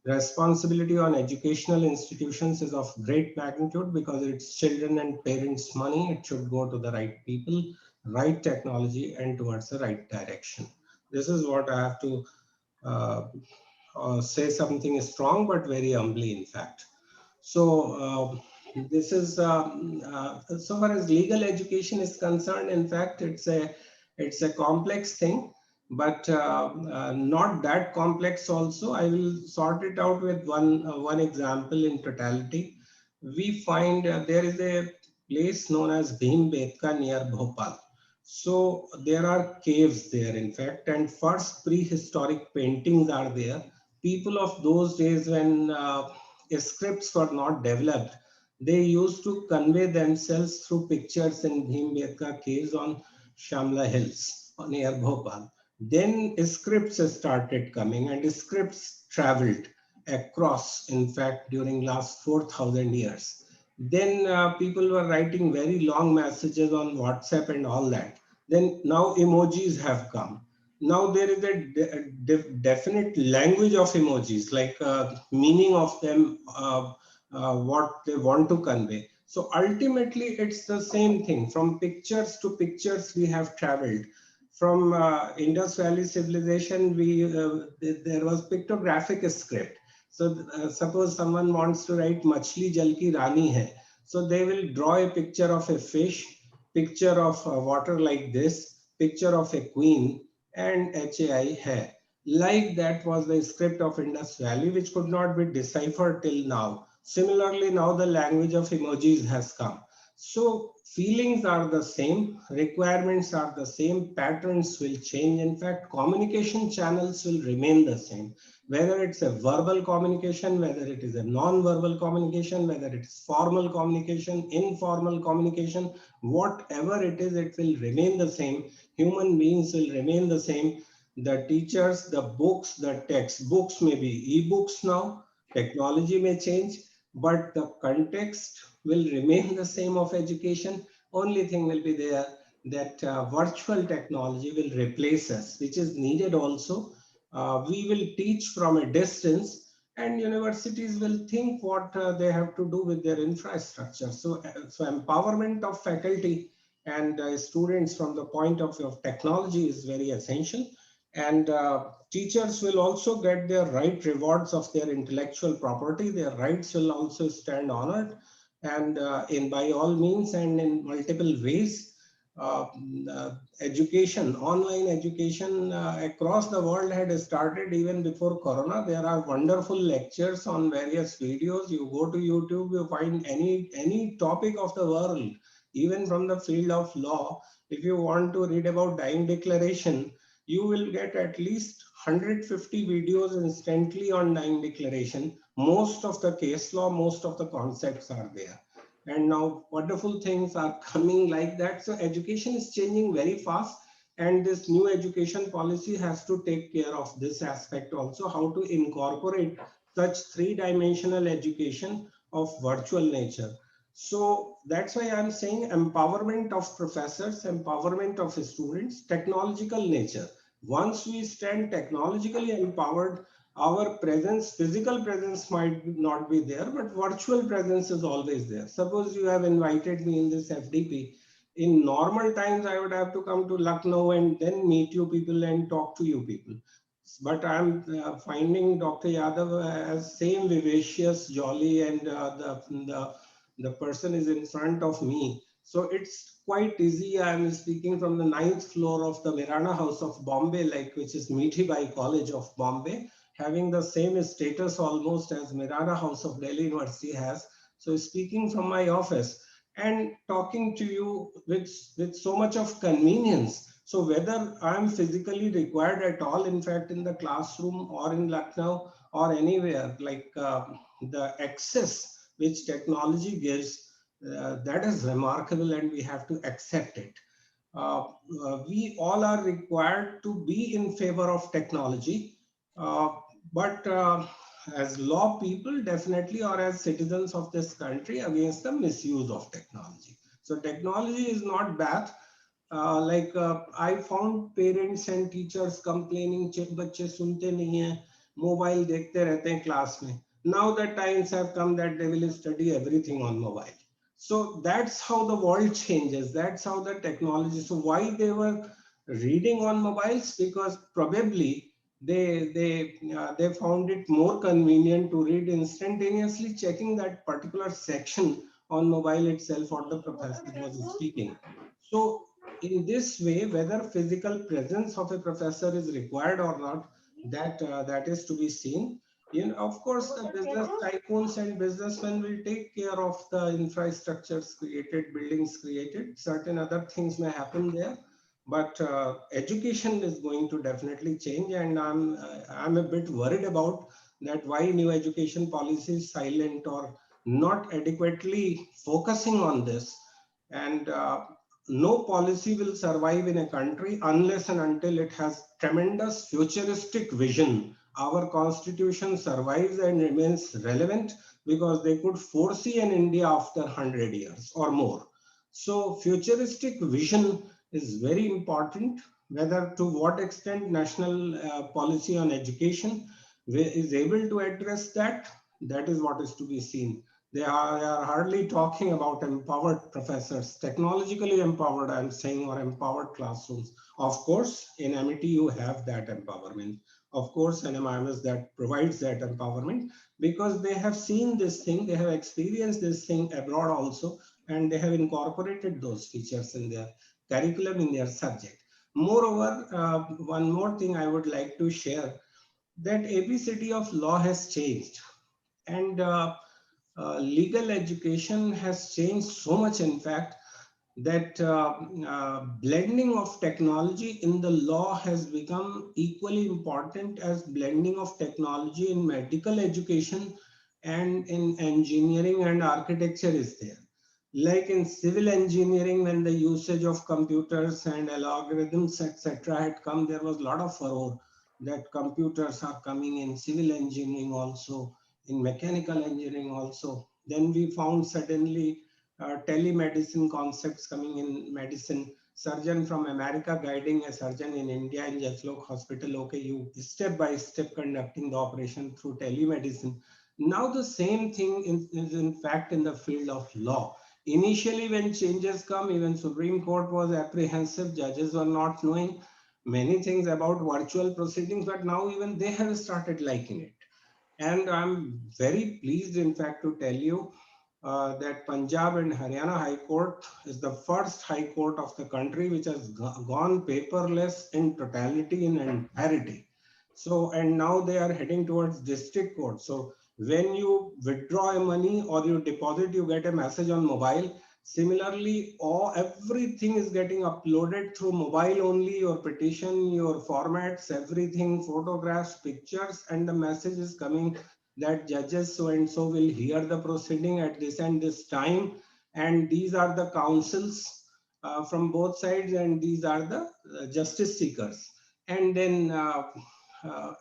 The responsibility on educational institutions is of great magnitude, because it's children and parents' money. It should go to the right people, right technology, and towards the right direction. This is what I have to say, something strong but very humbly, in fact. So this is so far as legal education is concerned. In fact, it's a complex thing, but not that complex. Also, I will sort it out with one example in totality. We find there is a place known as Bhimbetka near Bhopal. So there are caves there, in fact, and first prehistoric paintings are there. People of those days, when scripts were not developed, they used to convey themselves through pictures in Bhimbetka caves on Shamla Hills near Bhopal. Then scripts started coming, and scripts traveled across, in fact, during last 4,000 years. Then people were writing very long messages on WhatsApp and all that. Then now emojis have come. Now there is a definite language of emojis, like meaning of them, what they want to convey. So ultimately, it's the same thing. From pictures to pictures, we have traveled. From Indus Valley civilization, there was pictographic script. So suppose someone wants to write Machli Jal Ki Rani Hai. So they will draw a picture of a fish, picture of water like this, picture of a queen, and HAI Hai. Like that was the script of Indus Valley, which could not be deciphered till now. Similarly, now the language of emojis has come. So feelings are the same, requirements are the same, patterns will change. In fact, communication channels will remain the same. Whether it's a verbal communication, whether it is a non-verbal communication, whether it is formal communication, informal communication, whatever it is, it will remain the same. Human beings will remain the same. The teachers, the books, the textbooks may be e-books now, technology may change, but the context will remain the same of education. Only thing will be there that virtual technology will replace us, which is needed also. We will teach from a distance, and universities will think what they have to do with their infrastructure. So empowerment of faculty and students from the point of view of technology is very essential. And teachers will also get their right rewards of their intellectual property. Their rights will also stand honored, and in by all means and in multiple ways. uh, Education, online education across the world had started even before Corona. There are wonderful lectures on various videos. You go to YouTube, you find any topic of the world, even from the field of law. If you want to read about dying declaration, you will get at least 150 videos instantly on dying declaration. Most of the case law, most of the concepts are there. And now wonderful things are coming like that. So education is changing very fast, and this new education policy has to take care of this aspect also, how to incorporate such three-dimensional education of virtual nature. So that's why I'm saying empowerment of professors, empowerment of students, technological nature. Once we stand technologically empowered, our presence, physical presence might not be there, but virtual presence is always there. Suppose you have invited me in this FDP. In normal times, I would have to come to Lucknow and then meet you people and talk to you people. But I'm finding Dr. Yadav as same vivacious, jolly, and the person is in front of me. So it's quite easy. I'm speaking from the 9th floor of the Mirana House of Bombay, like which is Mithibai College of Bombay, having the same status almost as Mirana House of Delhi University has. So speaking from my office and talking to you with so much of convenience. So whether I'm physically required at all, in fact, in the classroom or in Lucknow or anywhere, like the access which technology gives, that is remarkable, and we have to accept it. We all are required to be in favor of technology, uh, but as law people, definitely, or as citizens of this country, against the misuse of technology. So technology is not bad. I found parents and teachers complaining, बच्चे सुनते नहीं हैं, mobile देखते रहते हैं class में. Now the times have come that they will study everything on mobile. So that's how the world changes. That's how the technology. So why they were reading on mobiles? Because probably they found it more convenient to read instantaneously, checking that particular section on mobile itself what the professor was speaking. So in this way, whether physical presence of a professor is required or not, that is to be seen. Of course, the business tycoons and businessmen will take care of the infrastructures created, buildings created. Certain other things may happen there, but education is going to definitely change. And I'm a bit worried about that why new education policy is silent or not adequately focusing on this. And no policy will survive in a country unless and until it has tremendous futuristic vision. Our constitution survives and remains relevant because they could foresee an India after 100 years or more. So futuristic vision is very important. Whether to what extent national policy on education is able to address that, that is what is to be seen. They are hardly talking about empowered professors, technologically empowered, I'm saying, or empowered classrooms. Of course, in MIT, you have that empowerment. Of course, NMIMS that provides that empowerment because they have seen this thing, they have experienced this thing abroad also, and they have incorporated those features in their curriculum, in their subject. Moreover, one more thing I would like to share, that ABCD of law has changed. And legal education has changed so much, in fact, that blending of technology in the law has become equally important as blending of technology in medical education and in engineering and architecture is there. Like in civil engineering, when the usage of computers and algorithms, etc., had come, there was a lot of furore that computers are coming in civil engineering also, in mechanical engineering also. Then we found suddenly telemedicine concepts coming in medicine. Surgeon from America guiding a surgeon in India in Jefflock Hospital. Okay, you step by step conducting the operation through telemedicine. Now the same thing is in fact in the field of law. Initially, when changes come, even Supreme Court was apprehensive. Judges were not knowing many things about virtual proceedings, but now even they have started liking it. And I'm very pleased, in fact, to tell you that Punjab and Haryana High Court is the first High Court of the country which has gone paperless in totality, in entirety. So, and now they are heading towards district court. So when you withdraw money or you deposit, you get a message on mobile. Similarly, everything is getting uploaded through mobile only, your petition, your formats, everything, photographs, pictures, and the message is coming that judges so and so will hear the proceeding at this and this time, and these are the counsels from both sides, and these are the justice seekers. And then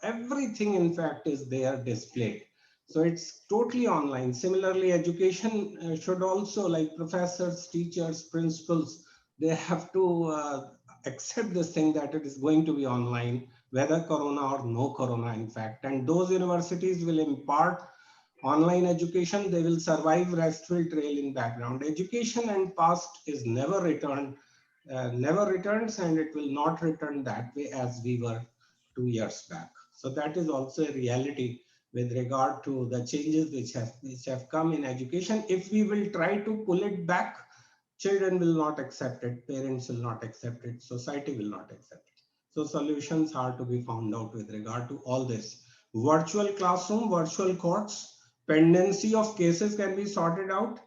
everything, in fact, is there displayed. So it's totally online. Similarly, education should also, like professors, teachers, principals, they have to accept this thing that it is going to be online, whether corona or no corona, in fact. And those universities will impart online education. They will survive, rest will trail in background. Education and past is never returned, never returns, and it will not return that way as we were 2 years back. So that is also a reality with regard to the changes which have come in education. If we will try to pull it back, children will not accept it, parents will not accept it, society will not accept it. So solutions are to be found out with regard to all this. Virtual classroom, virtual courts, pendency of cases can be sorted out.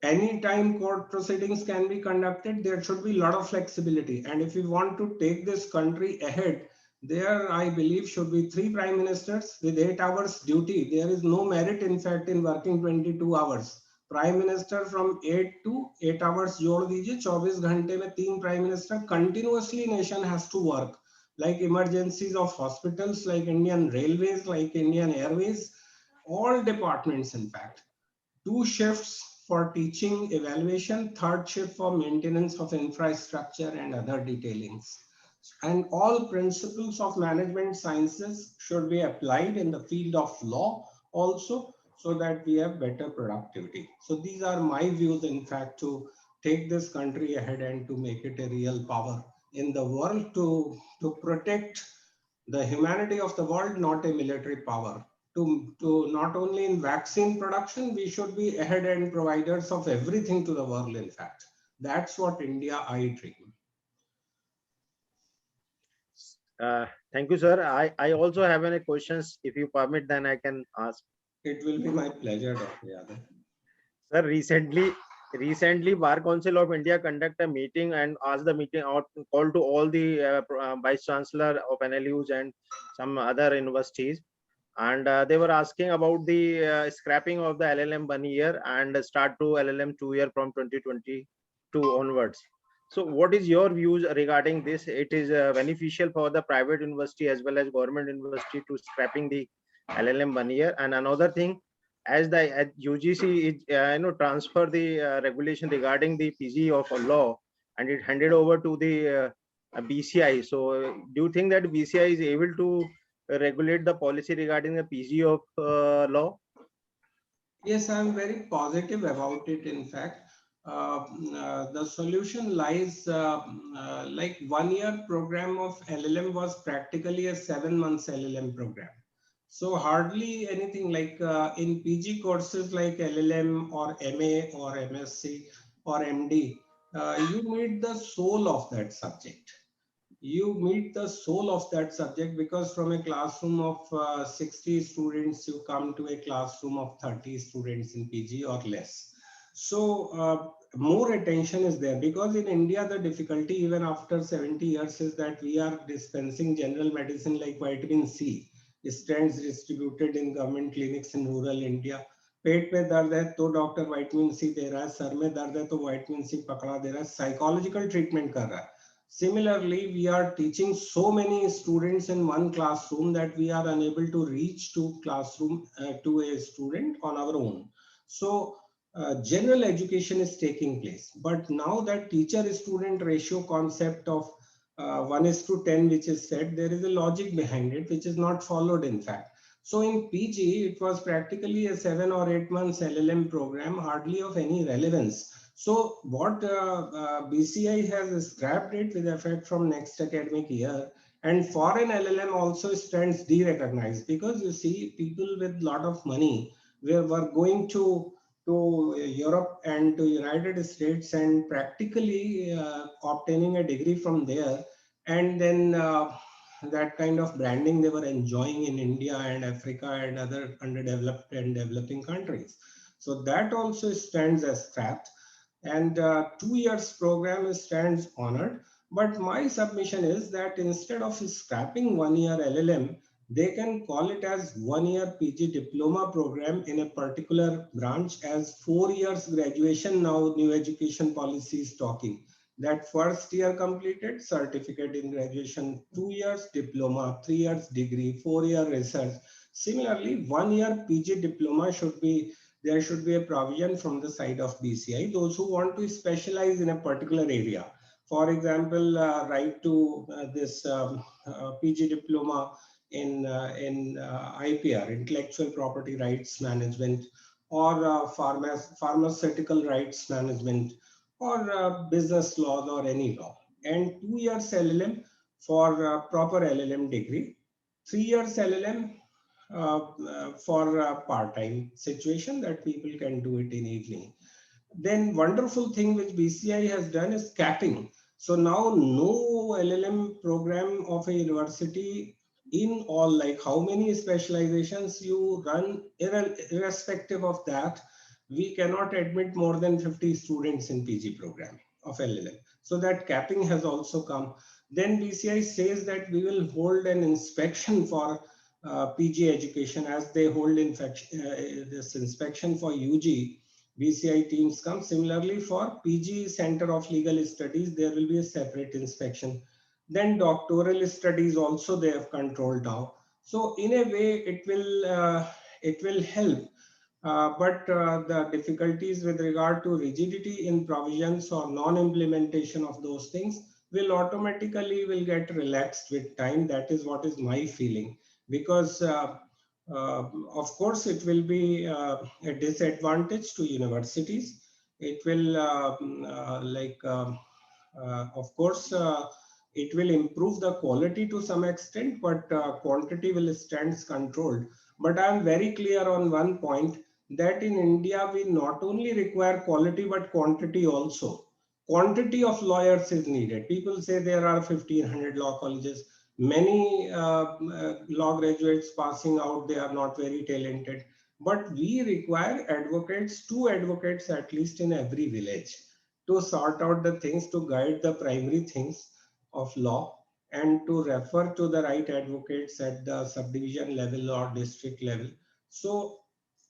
Anytime court proceedings can be conducted, there should be a lot of flexibility. And if we want to take this country ahead, there, I believe, should be 3 prime ministers with 8 hours duty. There is no merit, in fact, in working 22 hours. Prime Minister from 8 to 8 hours जोड़ दीजिए, 24 घंटे में 3 Prime Minister continuously nation has to work. Like emergencies of hospitals, like Indian Railways, like Indian Airways, all departments, in fact. 2 shifts for teaching evaluation, 3rd shift for maintenance of infrastructure and other detailings. And all principles of management sciences should be applied in the field of law also, so that we have better productivity. So these are my views, in fact, to take this country ahead and to make it a real power in the world, to protect the humanity of the world, not a military power. To not only in vaccine production, we should be ahead and providers of everything to the world, in fact. That's what India I dream. Thank you, sir. I also have any questions. If you permit, then I can ask. It will be my pleasure, Dr. Yadav. Sir, recently, Bar Council of India conduct a meeting and asked the meeting out, call to all the vice chancellor of NLUs and some other universities, and they were asking about the scrapping of the LLM 1 year and start to LLM 2 year from 2022 onwards. So what is your views regarding this? It is beneficial for the private university as well as government university to scrapping the LLM 1 year. And another thing, as the UGC is transfer the regulation regarding the PG of a law, and it handed over to the BCI. So do you think that BCI is able to regulate the policy regarding the PG of law? Yes, I'm very positive about it. In fact, the solution lies like 1 year program of LLM was practically a 7 months LLM program. So hardly anything like in PG courses like LLM or MA or MSc or MD, you meet the soul of that subject. You meet the soul of that subject, because from a classroom of 60 students you come to a classroom of 30 students in PG or less. So more attention is there, because in India the difficulty even after 70 years is that we are dispensing general medicine like vitamin C stands distributed in government clinics in rural India. पेट में दर्द है तो doctor vitamin C दे रहा है, sir में दर्द है तो विटामिन सी पकड़ा दे रहा है, साइकोलॉजिकल ट्रीटमेंट कर रहा है. Similarly, we are teaching so many students in one classroom that we are unable to reach to classroom to a student on our own. So general education is taking place. But now that teacher-student ratio concept of 1:10, which is said, there is a logic behind it, which is not followed in fact. So in PG, it was practically a 7 or 8 months LLM program, hardly of any relevance. So what BCI has scrapped it with effect from next academic year, and foreign LLM also stands de-recognized, because you see people with lot of money were going to Europe and to United States and practically obtaining a degree from there, and then that kind of branding they were enjoying in India and Africa and other underdeveloped and developing countries. So that also stands as scrapped. And 2 years program stands honored. But my submission is that instead of scrapping 1 year LLM, they can call it as 1 year PG diploma program in a particular branch, as 4 years graduation. Now new education policy is talking that first year completed, certificate in graduation, 2 years diploma, 3 years degree, 4 year research. Similarly, 1 year PG diploma should be, there should be a provision from the side of BCI, those who want to specialize in a particular area. For example, right to this PG diploma in IPR, intellectual property rights management, or pharmaceutical rights management, or business law or any law. And 2 years LLM for proper LLM degree, 3 years LLM for a part-time situation that people can do it in evening. Then wonderful thing which BCI has done is capping. So now no LLM program of a university in all, like how many specializations you run, irrespective of that, we cannot admit more than 50 students in PG program of LLM. So that capping has also come. Then BCI says that we will hold an inspection for PG education as they hold this inspection for UG. BCI teams come. Similarly, for PG Center of Legal Studies, there will be a separate inspection. Then doctoral studies also they have controlled now. So in a way, it will help. But the difficulties with regard to rigidity in provisions or non-implementation of those things will get relaxed with time. That is what is my feeling, because of course it will be a disadvantage to universities. It will of course it will improve the quality to some extent, but quantity will stand controlled. But I am very clear on one point, that in India we not only require quality but quantity also. Quantity of lawyers is needed. People say there are 1,500 law colleges. Many law graduates passing out, they are not very talented. But we require advocates, 2 advocates at least in every village, to sort out the things, to guide the primary things of law, and to refer to the right advocates at the subdivision level or district level. So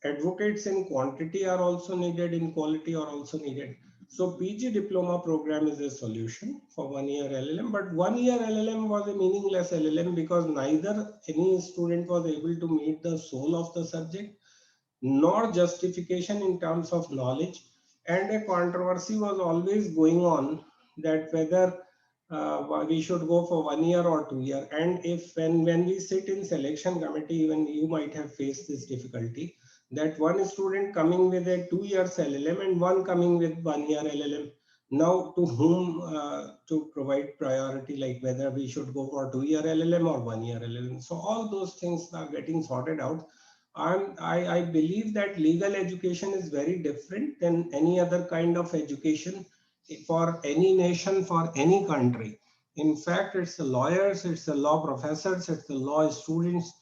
advocates in quantity are also needed, in quality are also needed. So PG diploma program is a solution for 1 year LLM, but 1 year LLM was a meaningless LLM because neither any student was able to meet the soul of the subject nor justification in terms of knowledge. And a controversy was always going on that whether we should go for 1 year or 2 year. And if when we sit in selection committee, even you might have faced this difficulty that one student coming with a 2 years LLM and one coming with 1 year LLM. Now to whom to provide priority, like whether we should go for 2 year LLM or 1 year LLM. So all those things are getting sorted out. I believe that legal education is very different than any other kind of education for any nation, for any country. In fact, it's the lawyers, it's the law professors, it's the law students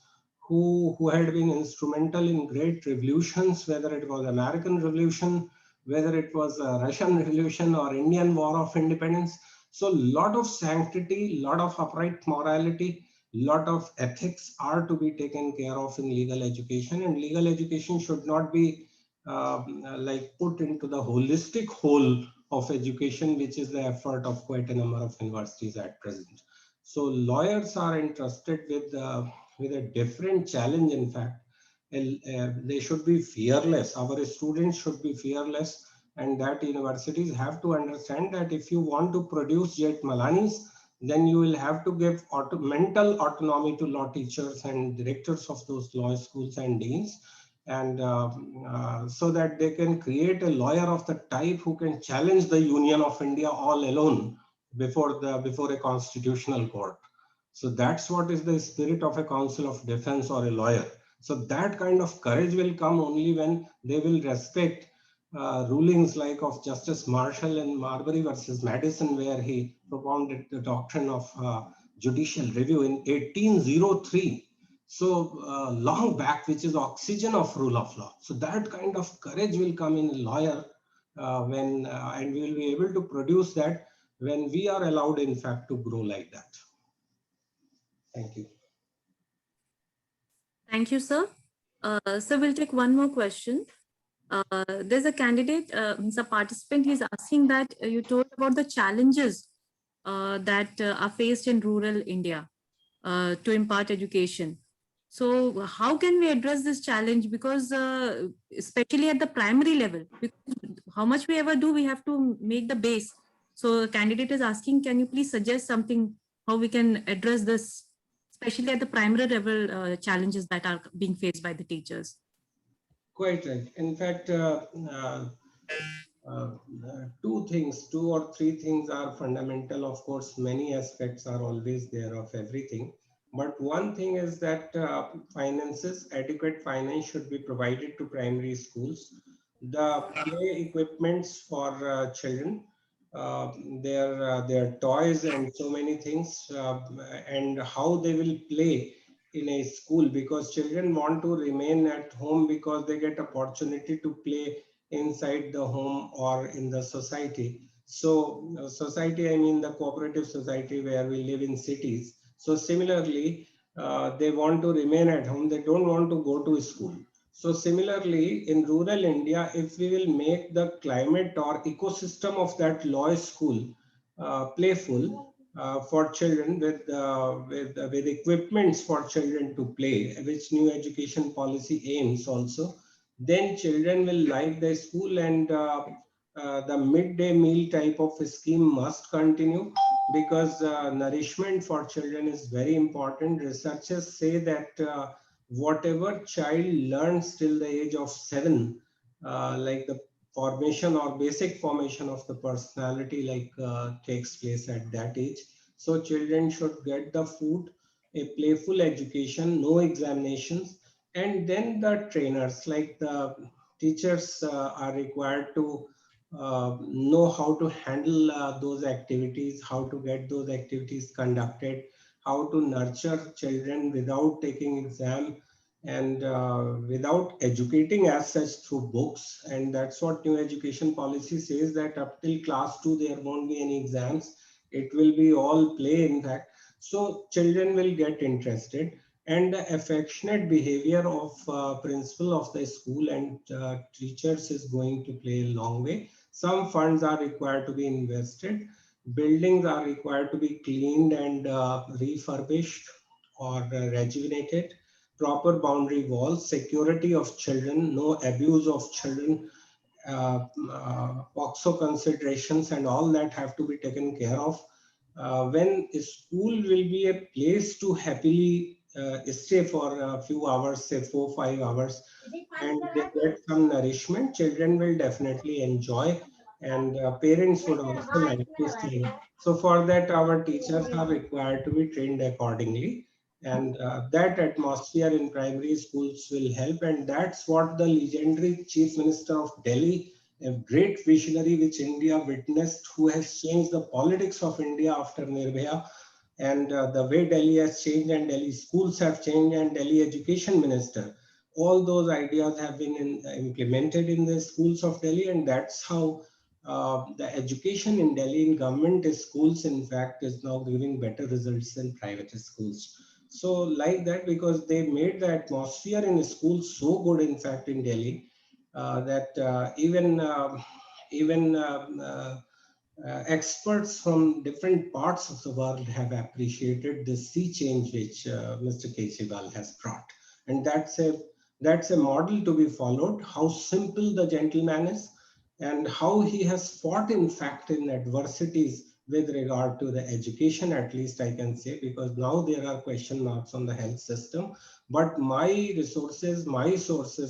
who had been instrumental in great revolutions, whether it was American Revolution, whether it was Russian Revolution or Indian War of Independence. So a lot of sanctity, lot of upright morality, lot of ethics are to be taken care of in legal education, and legal education should not be like put into the holistic whole of education, which is the effort of quite a number of universities at present. So lawyers are entrusted with a different challenge. In fact, they should be fearless. Our students should be fearless, and that universities have to understand that if you want to produce Jetmalanis, then you will have to give mental autonomy to law teachers and directors of those law schools and deans, and so that they can create a lawyer of the type who can challenge the Union of India all alone before a constitutional court. So that's what is the spirit of a counsel of defense or a lawyer. So that kind of courage will come only when they will respect rulings like of Justice Marshall in Marbury versus Madison, where he propounded the doctrine of judicial review in 1803. So long back, which is oxygen of rule of law. So that kind of courage will come in a lawyer and we will be able to produce that when we are allowed, in fact, to grow like that. Thank you. Thank you, sir. So we'll take one more question. There's a candidate, it's a participant, he's asking that you told about the challenges that are faced in rural India to impart education. So how can we address this challenge? Because especially at the primary level, how much we ever do, we have to make the base. So the candidate is asking, can you please suggest something, how we can address this, especially at the primary level challenges that are being faced by the teachers? Quite right. In fact, two or three things are fundamental. Of course, many aspects are always there of everything. But one thing is that adequate finance should be provided to primary schools. The play equipments for children, their toys and so many things, and how they will play in a school, because children want to remain at home because they get opportunity to play inside the home or in the society. So society, I mean the cooperative society where we live in cities. So similarly, they want to remain at home. They don't want to go to school. So similarly, in rural India, if we will make the climate or ecosystem of that law school playful, for children with equipments for children to play, which new education policy aims also, then children will like the school, and the midday meal type of scheme must continue, because nourishment for children is very important. Researchers say that whatever child learns till the age of 7, like the formation or basic formation of the personality takes place at that age. So children should get the food, a playful education, no examinations, and then the trainers, like the teachers, are required to know how to handle those activities, how to get those activities conducted, how to nurture children without taking exam, and without educating as such through books. And that's what new education policy says, that up till class 2 there won't be any exams, it will be all play, in fact. So children will get interested. And the affectionate behavior of principal of the school and teachers is going to play a long way. Some funds are required to be invested. Buildings are required to be cleaned and refurbished or rejuvenated. Proper boundary walls, security of children, no abuse of children, POXO considerations and all that have to be taken care of. When a school will be a place to happily stay for a few hours, say 4-5 hours, and they get some nourishment, children will definitely enjoy, and parents would also like to stay. So for that, our teachers are required to be trained accordingly. And that atmosphere in primary schools will help. And that's what the legendary Chief Minister of Delhi, a great visionary which India witnessed, who has changed the politics of India after Nirbhaya, and the way Delhi has changed and Delhi schools have changed and Delhi education minister, all those ideas have been implemented in the schools of Delhi, and that's how the education in Delhi in government schools, in fact, is now giving better results than private schools. So like that, because they made the atmosphere in schools so good, in fact, in Delhi, that even experts from different parts of the world have appreciated the sea change which Mr. Kejriwal has brought, and that's a model to be followed. How simple the gentleman is, and how he has fought, in fact, in adversities with regard to the education, at least I can say, because now there are question marks on the health system. But my sources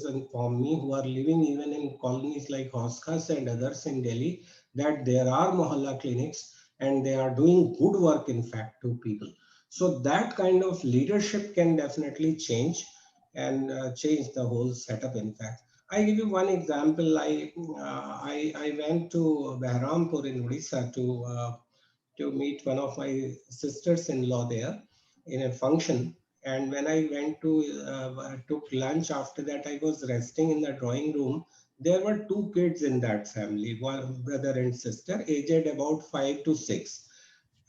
inform me, who are living even in colonies like Hoskas and others in Delhi, that there are mohalla clinics and they are doing good work, in fact, to people. So that kind of leadership can definitely change and change the whole setup, in fact. I give you one example. I went to Behrampur in Odisha to meet one of my sisters-in-law there in a function. And when I went to took lunch after that, I was resting in the drawing room. There were two kids in that family, one brother and sister, aged about 5 to 6,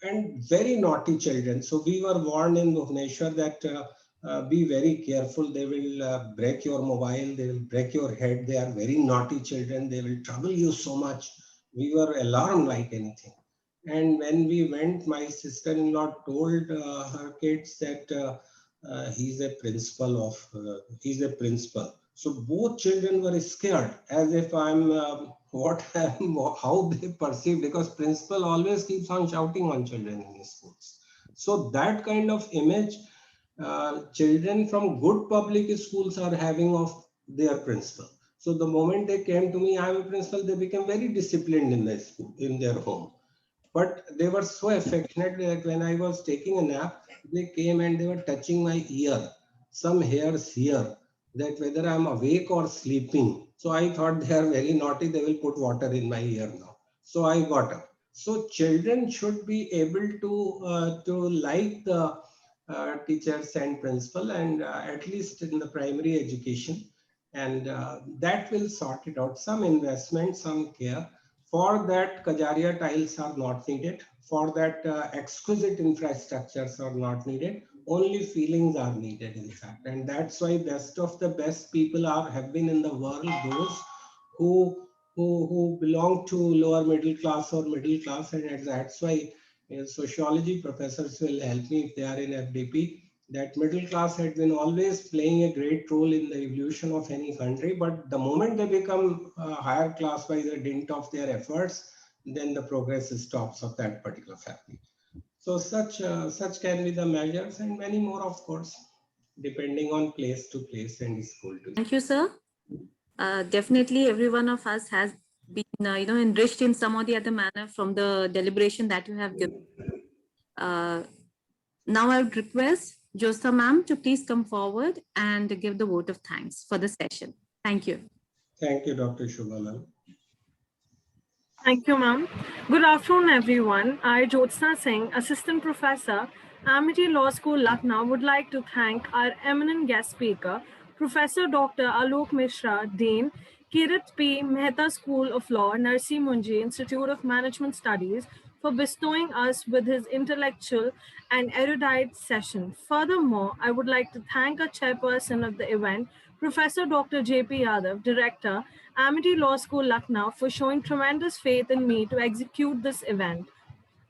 and very naughty children. So we were warned in Bhubaneswar that be very careful. They will break your mobile. They will break your head. They are very naughty children. They will trouble you so much. We were alarmed like anything. And when we went, my sister-in-law told her kids that he's a principal he's a principal. So both children were scared, as if I'm how they perceive, because principal always keeps on shouting on children in his schools. So that kind of image children from good public schools are having of their principal. So the moment they came to me, I'm a principal, they became very disciplined in their school, in their home. But they were so affectionate that when I was taking a nap, they came and they were touching my ear, some hairs here, that whether I'm awake or sleeping. So I thought they are very naughty, they will put water in my ear now. So I got up. So children should be able to like the teachers and principal, and at least in the primary education, and that will sort it out. Some investment, some care. For that, Kajaria tiles are not needed. For that, exquisite infrastructures are not needed. Only feelings are needed, in fact. And that's why best of the best people have been in the world, those who belong to lower middle class or middle class. And that's why sociology professors will help me if they are in FDP, that middle class had been always playing a great role in the evolution of any country. But the moment they become higher class by the dint of their efforts, then the progress stops of that particular family. So such can be the measures, and many more, of course, depending on place to place and school to. Thank you, sir. Definitely, every one of us has been, enriched in some or the other manner from the deliberation that you have given. Now I would request Jyotsna ma'am to please come forward and give the vote of thanks for the session. Thank you. Thank you, Dr. Shubha ma'am. Thank you, ma'am. Good afternoon, everyone. I, Jyotsna Singh, Assistant Professor, Amity Law School, Lucknow, would like to thank our eminent guest speaker, Professor Dr. Alok Mishra, Dean, Kirit P. Mehta School of Law, Narsi Munji Institute of Management Studies, for bestowing us with his intellectual and erudite session. Furthermore, I would like to thank our chairperson of the event, Professor Dr. J.P. Yadav, Director, Amity Law School, Lucknow, for showing tremendous faith in me to execute this event.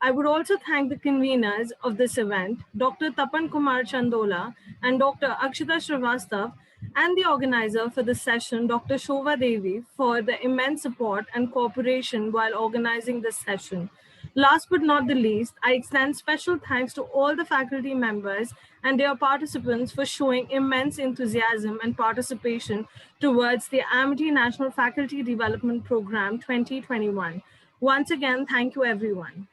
I would also thank the conveners of this event, Dr. Tapan Kumar Chandola and Dr. Akshita Srivastav, and the organizer for this session, Dr. Shova Devi, for the immense support and cooperation while organizing this session. Last but not the least, I extend special thanks to all the faculty members and their participants for showing immense enthusiasm and participation towards the Amity National Faculty Development Program 2021. Once again, thank you everyone.